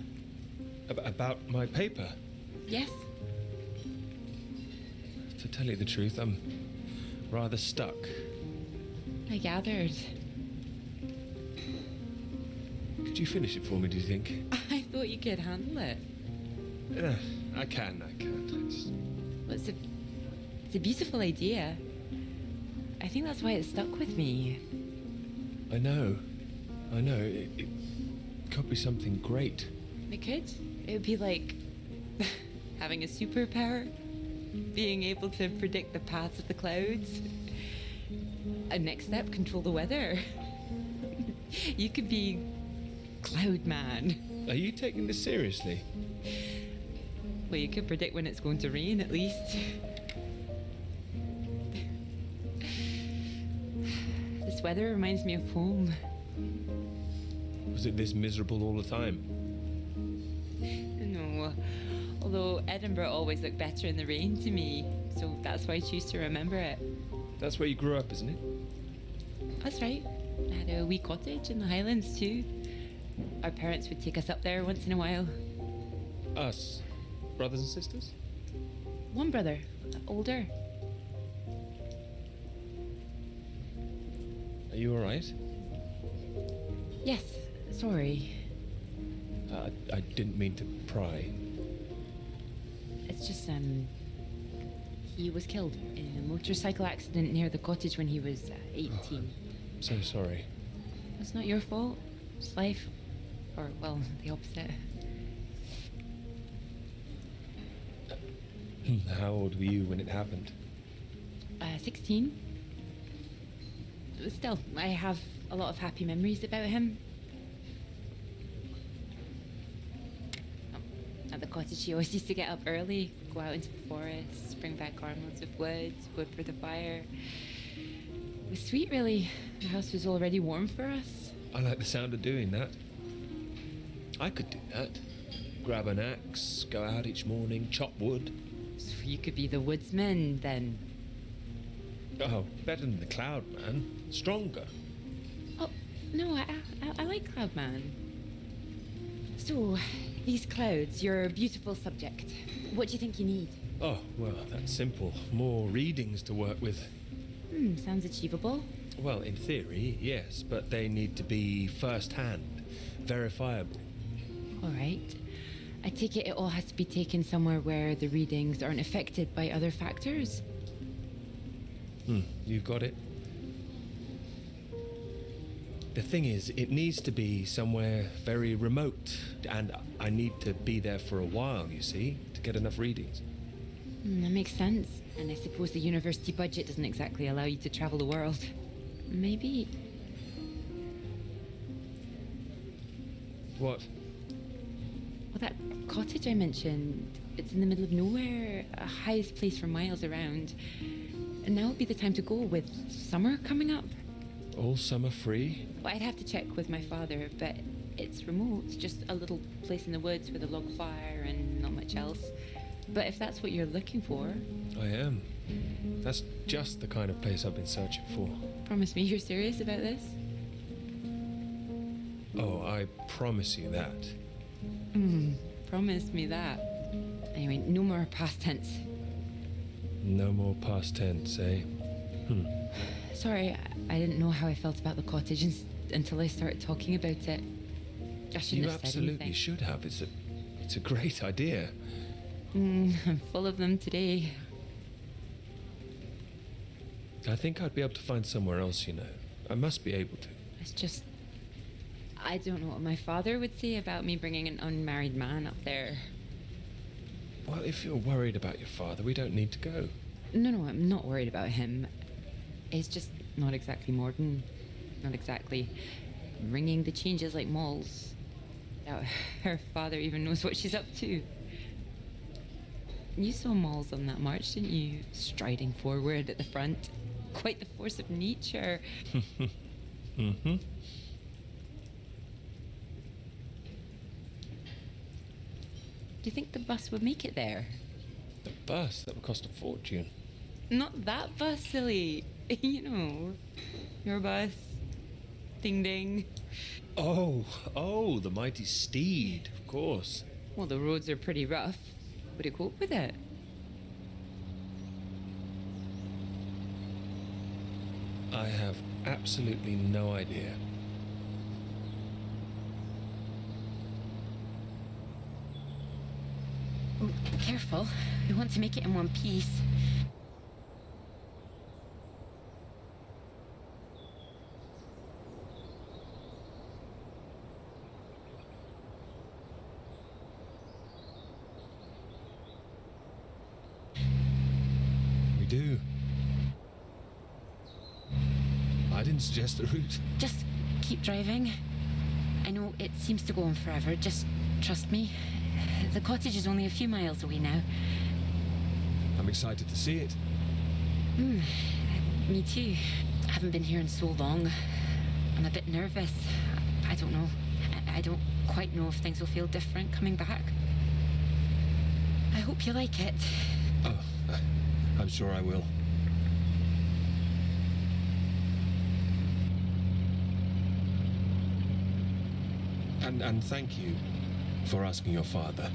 About my paper? Yes. To tell you the truth, I'm rather stuck. I gathered. Could you finish it for me, do you think? I thought you could handle it. I can. Well, it's a beautiful idea. I think that's why it stuck with me. I know. It could be something great. It could. It would be like having a superpower, being able to predict the paths of the clouds. And next step, control the weather. You could be Cloud Man. Are you taking this seriously? Well, you could predict when it's going to rain, at least. This weather reminds me of home. Was it this miserable all the time? No, although Edinburgh always looked better in the rain to me, so that's why I choose to remember it. That's where you grew up, isn't it? That's right. I had a wee cottage in the Highlands too. Our parents would take us up there once in a while. Us? Brothers and sisters? One brother, older. Are you alright? Yes, sorry. I didn't mean to pry. It's just, he was killed in a motorcycle accident near the cottage when he was 18. I'm so sorry. It's not your fault. It's life. Or, well, the opposite. How old were you when it happened? 16. Still, I have a lot of happy memories about him. At the cottage, he always used to get up early, go out into the forest, bring back armloads of wood for the fire. It was sweet, really. The house was already warm for us. I like the sound of doing that. I could do that. Grab an axe, go out each morning, chop wood. So you could be the woodsman, then. Oh, better than the Cloud Man. Stronger. Oh, no, I like Cloudman. So, these clouds, your beautiful subject. What do you think you need? Oh, well, that's simple. More readings to work with. Sounds achievable. Well, in theory, yes, but they need to be first-hand, verifiable. All right. I take it all has to be taken somewhere where the readings aren't affected by other factors. You've got it. The thing is, it needs to be somewhere very remote, and I need to be there for a while, you see, to get enough readings. That makes sense. And I suppose the university budget doesn't exactly allow you to travel the world. Maybe... What? Well, that cottage I mentioned, it's in the middle of nowhere, a highest place for miles around. And now would be the time to go with summer coming up. All summer free? Well, I'd have to check with my father, but it's remote, just a little place in the woods with a log fire and not much else. But if that's what you're looking for... I am. That's just the kind of place I've been searching for. Promise me you're serious about this? Oh, I promise you that. Promise me that. Anyway, no more past tense. No more past tense, eh? Sorry, I didn't know how I felt about the cottage until I started talking about it. I shouldn't You have said absolutely anything. should have. It's a great idea. I'm full of them today. I think I'd be able to find somewhere else, you know. I must be able to. It's just... I don't know what my father would say about me bringing an unmarried man up there. Well, if you're worried about your father, we don't need to go. No, I'm not worried about him. It's just not exactly modern. Not exactly ringing the changes like Moll's. Now, her father even knows what she's up to. You saw Moll's on that march, didn't you? Striding forward at the front. Quite the force of nature. Mm-hmm. Do you think the bus would make it there? The bus, that would cost a fortune. Not that bus, silly. You know, your bus. Ding ding. Oh, the mighty steed, of course. Well, the roads are pretty rough. Would it cope with it? I have absolutely no idea. Oh, careful. We want to make it in one piece. do. I didn't suggest the route. Just keep driving. I know it seems to go on forever. Just trust me. The cottage is only a few miles away now. I'm excited to see it. Me too. I haven't been here in so long. I'm a bit nervous. I don't know. I don't quite know if things will feel different coming back. I hope you like it. Oh, I'm sure I will. And thank you for asking your father.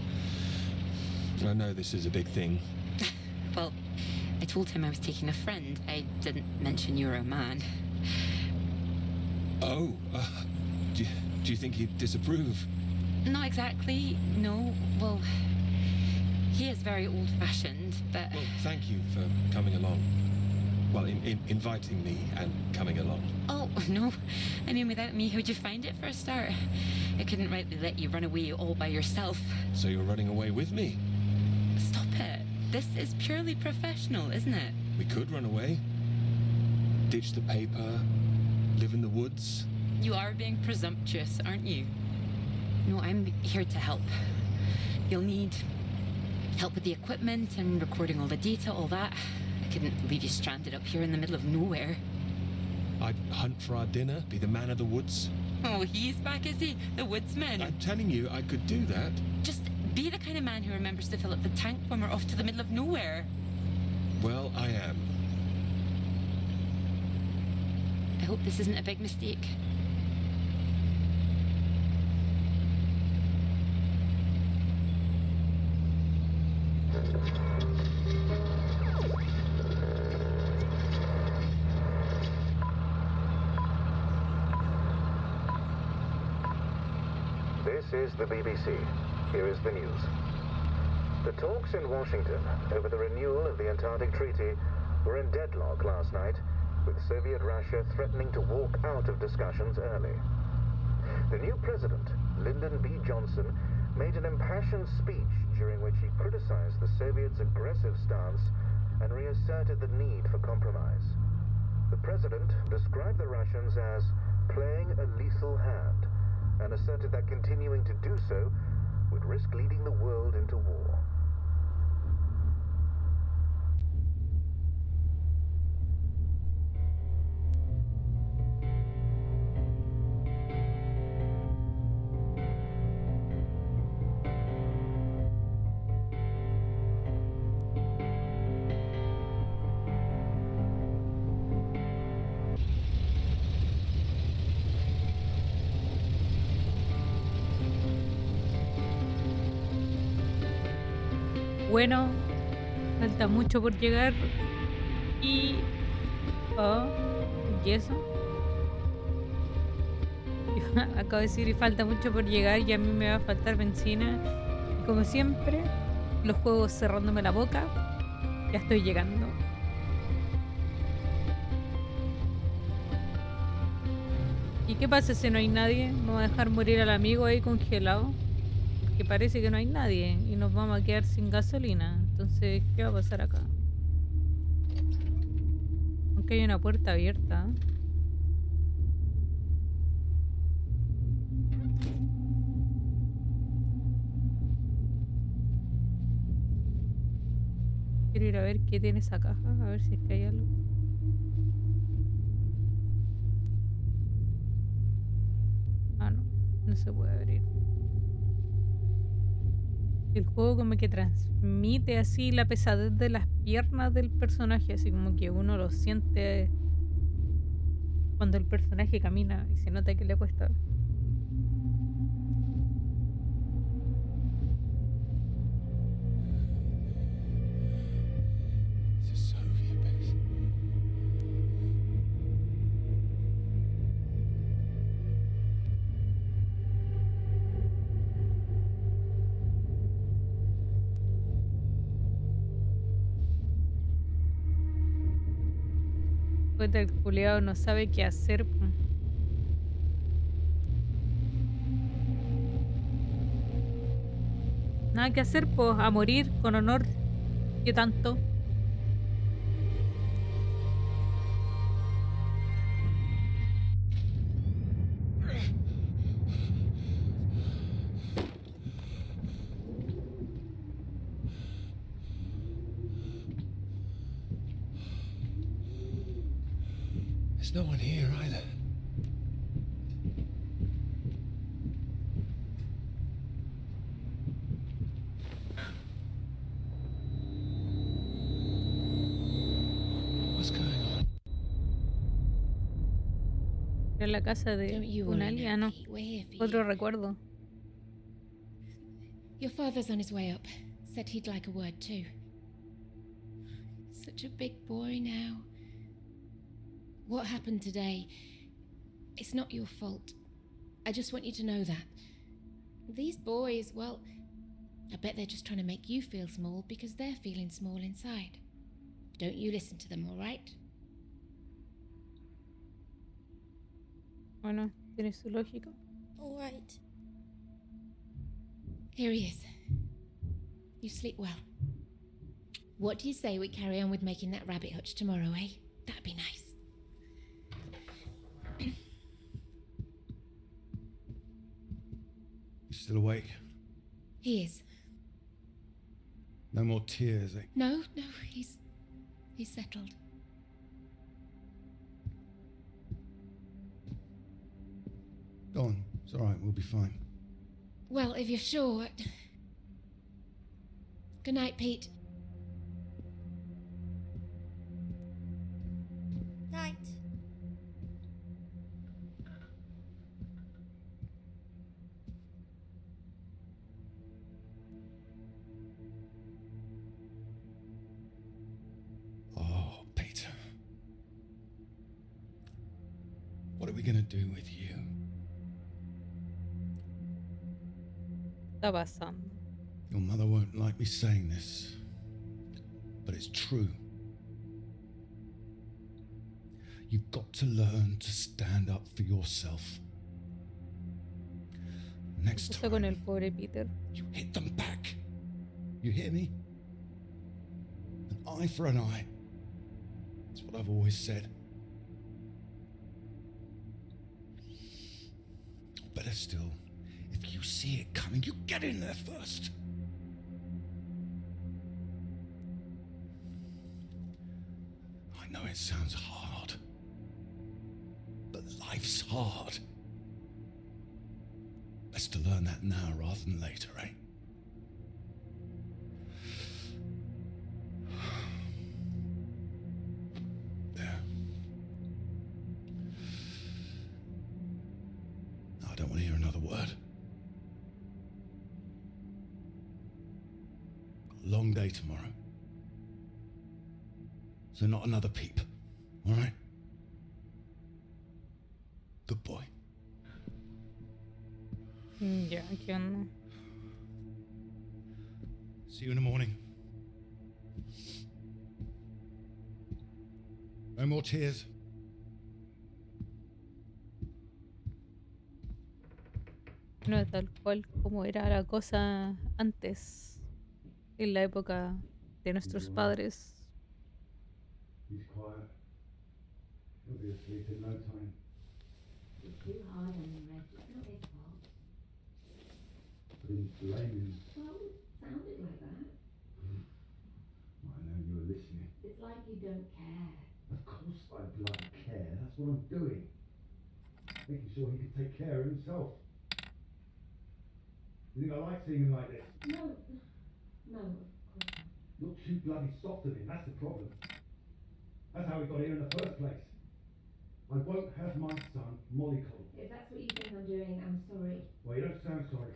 I know this is a big thing. Well, I told him I was taking a friend. I didn't mention you were a man. Oh, do you think he'd disapprove? Not exactly, no. Well, he is very old-fashioned, but... Well, thank you for coming along. Well, inviting me and coming along. Oh, no. I mean, without me, how'd you find it for a start? I couldn't rightly let you run away all by yourself. So you're running away with me? Stop it. This is purely professional, isn't it? We could run away. Ditch the paper. Live in the woods. You are being presumptuous, aren't you? No, I'm here to help. You'll need help with the equipment and recording all the data, all that. I couldn't leave you stranded up here in the middle of nowhere. I'd hunt for our dinner, be the man of the woods. Oh, he's back, is he? The woodsman. I'm telling you, I could do that. Just be the kind of man who remembers to fill up the tank when we're off to the middle of nowhere. Well, I am. I hope this isn't a big mistake. This is the BBC. Here is the news. The talks in Washington over the renewal of the Antarctic Treaty were in deadlock last night, with Soviet Russia threatening to walk out of discussions early. The new president, Lyndon B. Johnson, made an impassioned speech during which he criticized the Soviets' aggressive stance and reasserted the need for compromise. The president described the Russians as playing a lethal hand and asserted that continuing to do so would risk leading the world into war. Bueno, falta mucho por llegar y... ¿y eso? Acabo de decir, y falta mucho por llegar y a mí me va a faltar benzina. Y como siempre, los juegos cerrándome la boca. Ya estoy llegando. ¿Y qué pasa si no hay nadie? ¿Vamos a dejar morir al amigo ahí congelado? Que parece que no hay nadie y nos vamos a quedar sin gasolina. Entonces, ¿qué va a pasar acá? Aunque hay una puerta abierta. Quiero ir a ver qué tiene esa caja, a ver si es que hay algo. Ah, no, no se puede abrir. El juego como que transmite así la pesadez de las piernas del personaje, así como que uno lo siente cuando el personaje camina y se nota que le cuesta. El culiao no sabe qué hacer. Nada que hacer, pues a morir con honor. ¿Qué tanto? There's no one here either. What's going on? En la casa de Don't you un worry, now, alien, Pete. We're here for otro you. recuerdo. Your father's on his way up. Said he'd like a word too. Such a big boy now. What happened today? It's not your fault. I just want you to know that. These boys, well, I bet they're just trying to make you feel small because they're feeling small inside. Don't you listen to them, all right? Bueno, tiene su lógica. All right. Here he is. You sleep well. What do you say we carry on with making that rabbit hutch tomorrow, eh? That'd be nice. You still awake? He is. No more tears, eh? No, he's settled. Go on. It's all right. We'll be fine. Well, if you're sure. Good night, Pete. Night. Oh, Peter. What are we gonna do with you? Está pasando. Your mother won't like me saying this, but it's true. You've got to learn to stand up for yourself. Next Está con el time, pobre Peter. you hit them back. You hear me? An eye for an eye. That's what I've always said. Better still, if you see it coming, you get in there first. I know it sounds hard, but life's hard. Best to learn that now rather than later, eh? There. I don't want to hear another word. Got a long day tomorrow. So not another peep, all right? Good boy. Ya, ¿qué onda? See you in the morning. No more tears. No, tal cual como era la cosa antes, en la época de nuestros padres. He's quiet. He'll be asleep in no time. You're too hard on him, Reg. It's not his fault. I didn't blame him. Well, it sounded like that. I know you were listening. It's like you don't care. Of course I bloody care. That's what I'm doing. Making sure he can take care of himself. You think I like seeing him like this? No, of course not. You're too bloody soft on him. That's the problem. That's how we got here in the first place. I won't have my son mollycoddled. If that's what you think I'm doing, I'm sorry. Well, you don't sound sorry.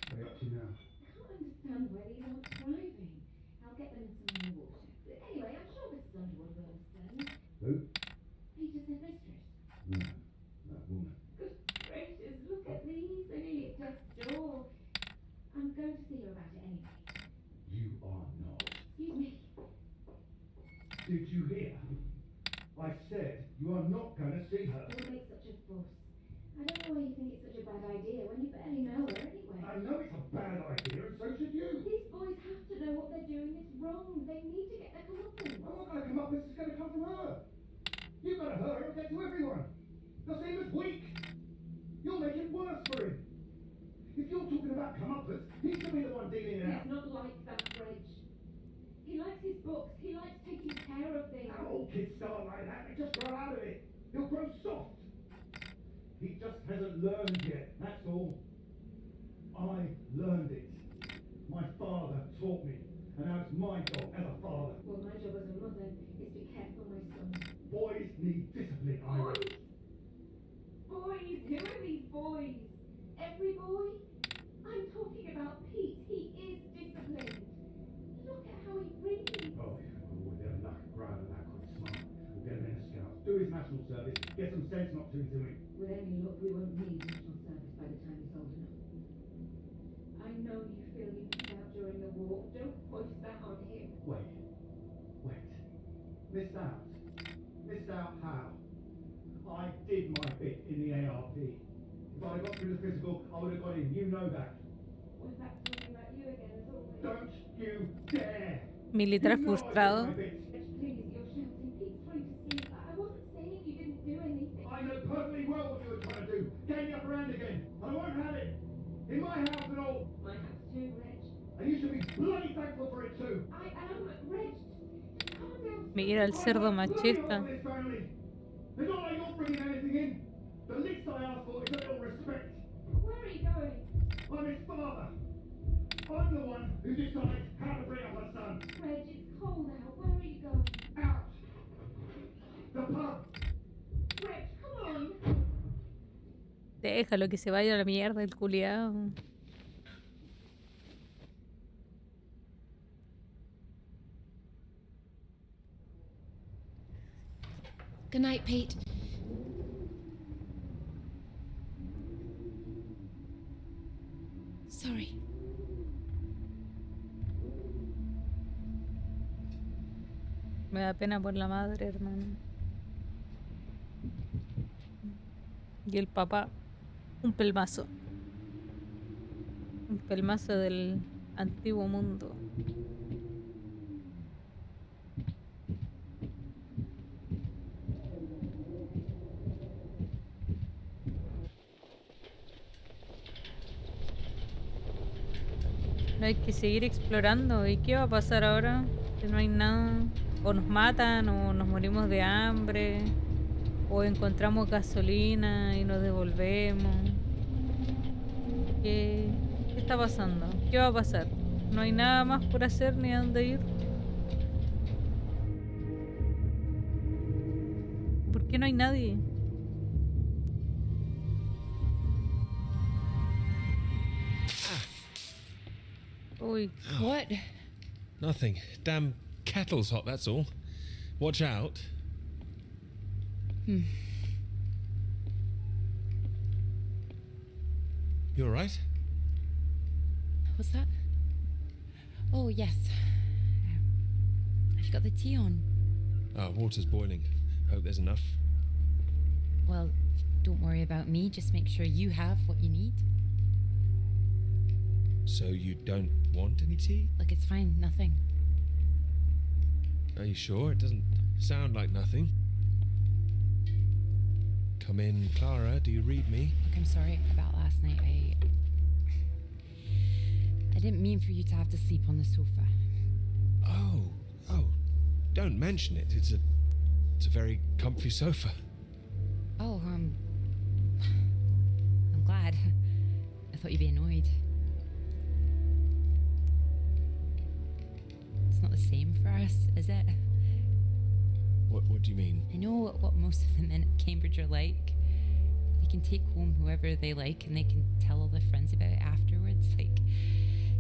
What are you up to now? I can't understand why these aren't thriving. I'll get them in some new water. But anyway, I'm sure Mrs. Underwood will understand. Who? Peter's headmistress. No, that woman. Good gracious, look at these. They're nearly at death's door. I'm going to see her about it anyway. You are not. Excuse me. Did you hear? I said you are not going to see her. Don't make such a fuss. I don't know why you think it's such a bad idea when you barely know her anyway. I know it's a bad idea, and so should you. These boys have to know what they're doing is wrong. They need to get their comeuppance. I'm not going to come up. This is going to come from her. You've got to hurt her and get to everyone. You'll see him as weak. You'll make it worse for him. If you're talking about comeuppance, he should be the one dealing it out. He's not like that, Reg. He likes his books. He likes taking care care of things. All kids start like that, they just grow out of it. He'll grow soft. He just hasn't learned yet, that's all. I learned it. My father taught me, and now it's my job as a father. Well, my job as a mother is to care for my son. Boys need discipline, Ira. Boys? Who are these boys? Every boy? I'm talking about Pete. He is disciplined. Look at how he reads. Oh, yeah, well, with their luck, Graham and that quick smart. We'll get him in a scout. Do his national service. Get some sense knocked into him. With any luck, we won't need national service by the time he's old enough. I know you feel you missed out during the war. Don't hoist that on him. Wait. Missed out? Missed out how? I did my bit in the ARP. If I'd got through the physical, I would have got in. You know that. We're back talking about you again as always. Don't you dare! Militar You know I did frustrado. my bit. Please, you're shouting. Pete's trying to sleep. I wasn't saying you didn't do anything. I know perfectly well what you were trying to do. Gain the upper hand again. And I won't have it. In my house and all. My house too, Reg. And you should be bloody thankful for it too. I am, Reg. Just calm down. Mira el cerdo machista. It's not like you're bringing anything in. The least I ask for is a little respect. Where are you going? I'm his father. I'm the one who decides how to bring up a son. Reg, it's cold out. Where are you going? Out. The pub. Reg, come on. Déjalo que se vaya a la mierda el culiao. Good night, Pete. Sorry. Me da pena por la madre, hermano. Y el papá, un pelmazo. Un pelmazo del antiguo mundo. No hay que seguir explorando. ¿Y qué va a pasar ahora? Que no hay nada. O nos matan, o nos morimos de hambre, o encontramos gasolina y nos devolvemos. ¿Qué está pasando? ¿Qué va a pasar? No hay nada más por hacer ni a dónde ir. ¿Por qué no hay nadie? Uy, What? Nothing. Damn kettle's hot, that's all. Watch out. You alright? What's that? Oh, yes. Have you got the tea on? Oh, water's boiling. Hope there's enough. Well, don't worry about me. Just make sure you have what you need. So you don't want any tea? Look, it's fine. Nothing. Are you sure? It doesn't sound like nothing. Come in, Clara. Do you read me? Look, I'm sorry about last night. I didn't mean for you to have to sleep on the sofa. Oh, don't mention it. It's a very comfy sofa. Oh, I'm glad. I thought you'd be annoyed. It's not the same for us, is it? What do you mean? I know what most of the men at Cambridge are like. They can take home whoever they like and they can tell all their friends about it afterwards. Like,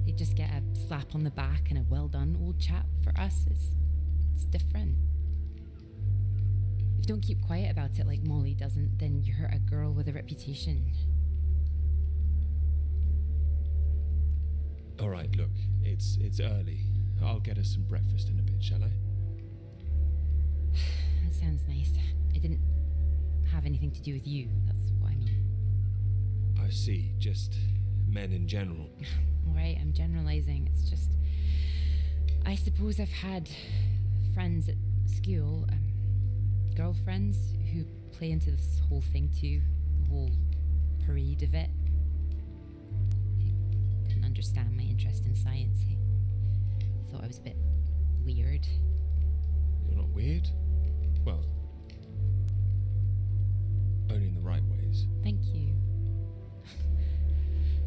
they just get a slap on the back and a well done, old chap. For us, it's different. If you don't keep quiet about it like Molly doesn't, then you're a girl with a reputation. All right, look, it's early. I'll get us some breakfast in a bit, shall I? That sounds nice. It didn't have anything to do with you. That's what I mean. I see. Just men in general. All right, I'm generalizing. It's just, I suppose I've had friends at school, girlfriends who play into this whole thing too, the whole parade of it. I couldn't understand my interest in science. I thought I was a bit weird. You're not weird. Well, only in the right ways. Thank you.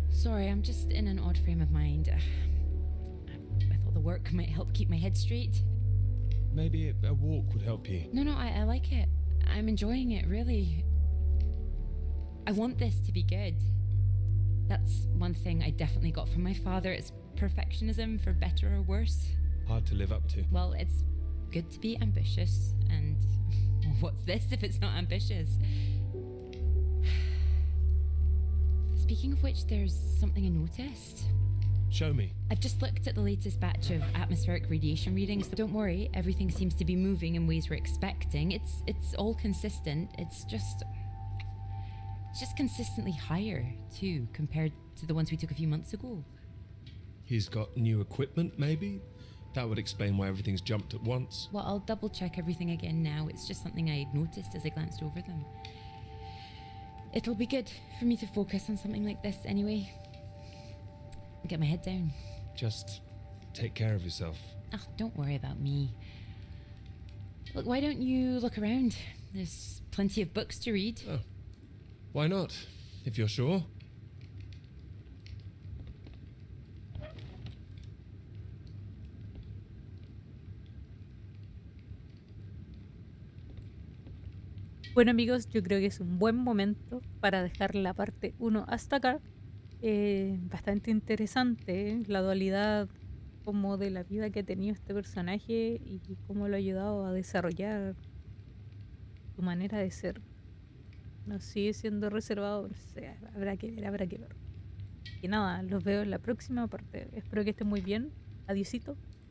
Sorry, I'm just in an odd frame of mind. I thought the work might help keep my head straight. Maybe a walk would help you. No, I like it. I'm enjoying it, really. I want this to be good. That's one thing I definitely got from my father. It's perfectionism, for better or worse. Hard to live up to. Well, it's good to be ambitious, and what's this if it's not ambitious? Speaking of which, there's something I noticed. Show me. I've just looked at the latest batch of atmospheric radiation readings. Don't worry, everything seems to be moving in ways we're expecting. It's all consistent. It's just consistently higher too, compared to the ones we took a few months ago. He's got new equipment, maybe? That would explain why everything's jumped at once. Well, I'll double check everything again now. It's just something I noticed as I glanced over them. It'll be good for me to focus on something like this anyway. Get my head down. Just take care of yourself. Oh, don't worry about me. Look, why don't you look around? There's plenty of books to read. Oh. Why not, if you're sure? Bueno amigos, yo creo que es un buen momento para dejar la parte 1 hasta acá. Bastante interesante, la dualidad como de la vida que ha tenido este personaje y cómo lo ha ayudado a desarrollar su manera de ser. No sigue siendo reservado, no sé, habrá que ver. Y nada, los veo en la próxima parte. Espero que estén muy bien. Adiosito.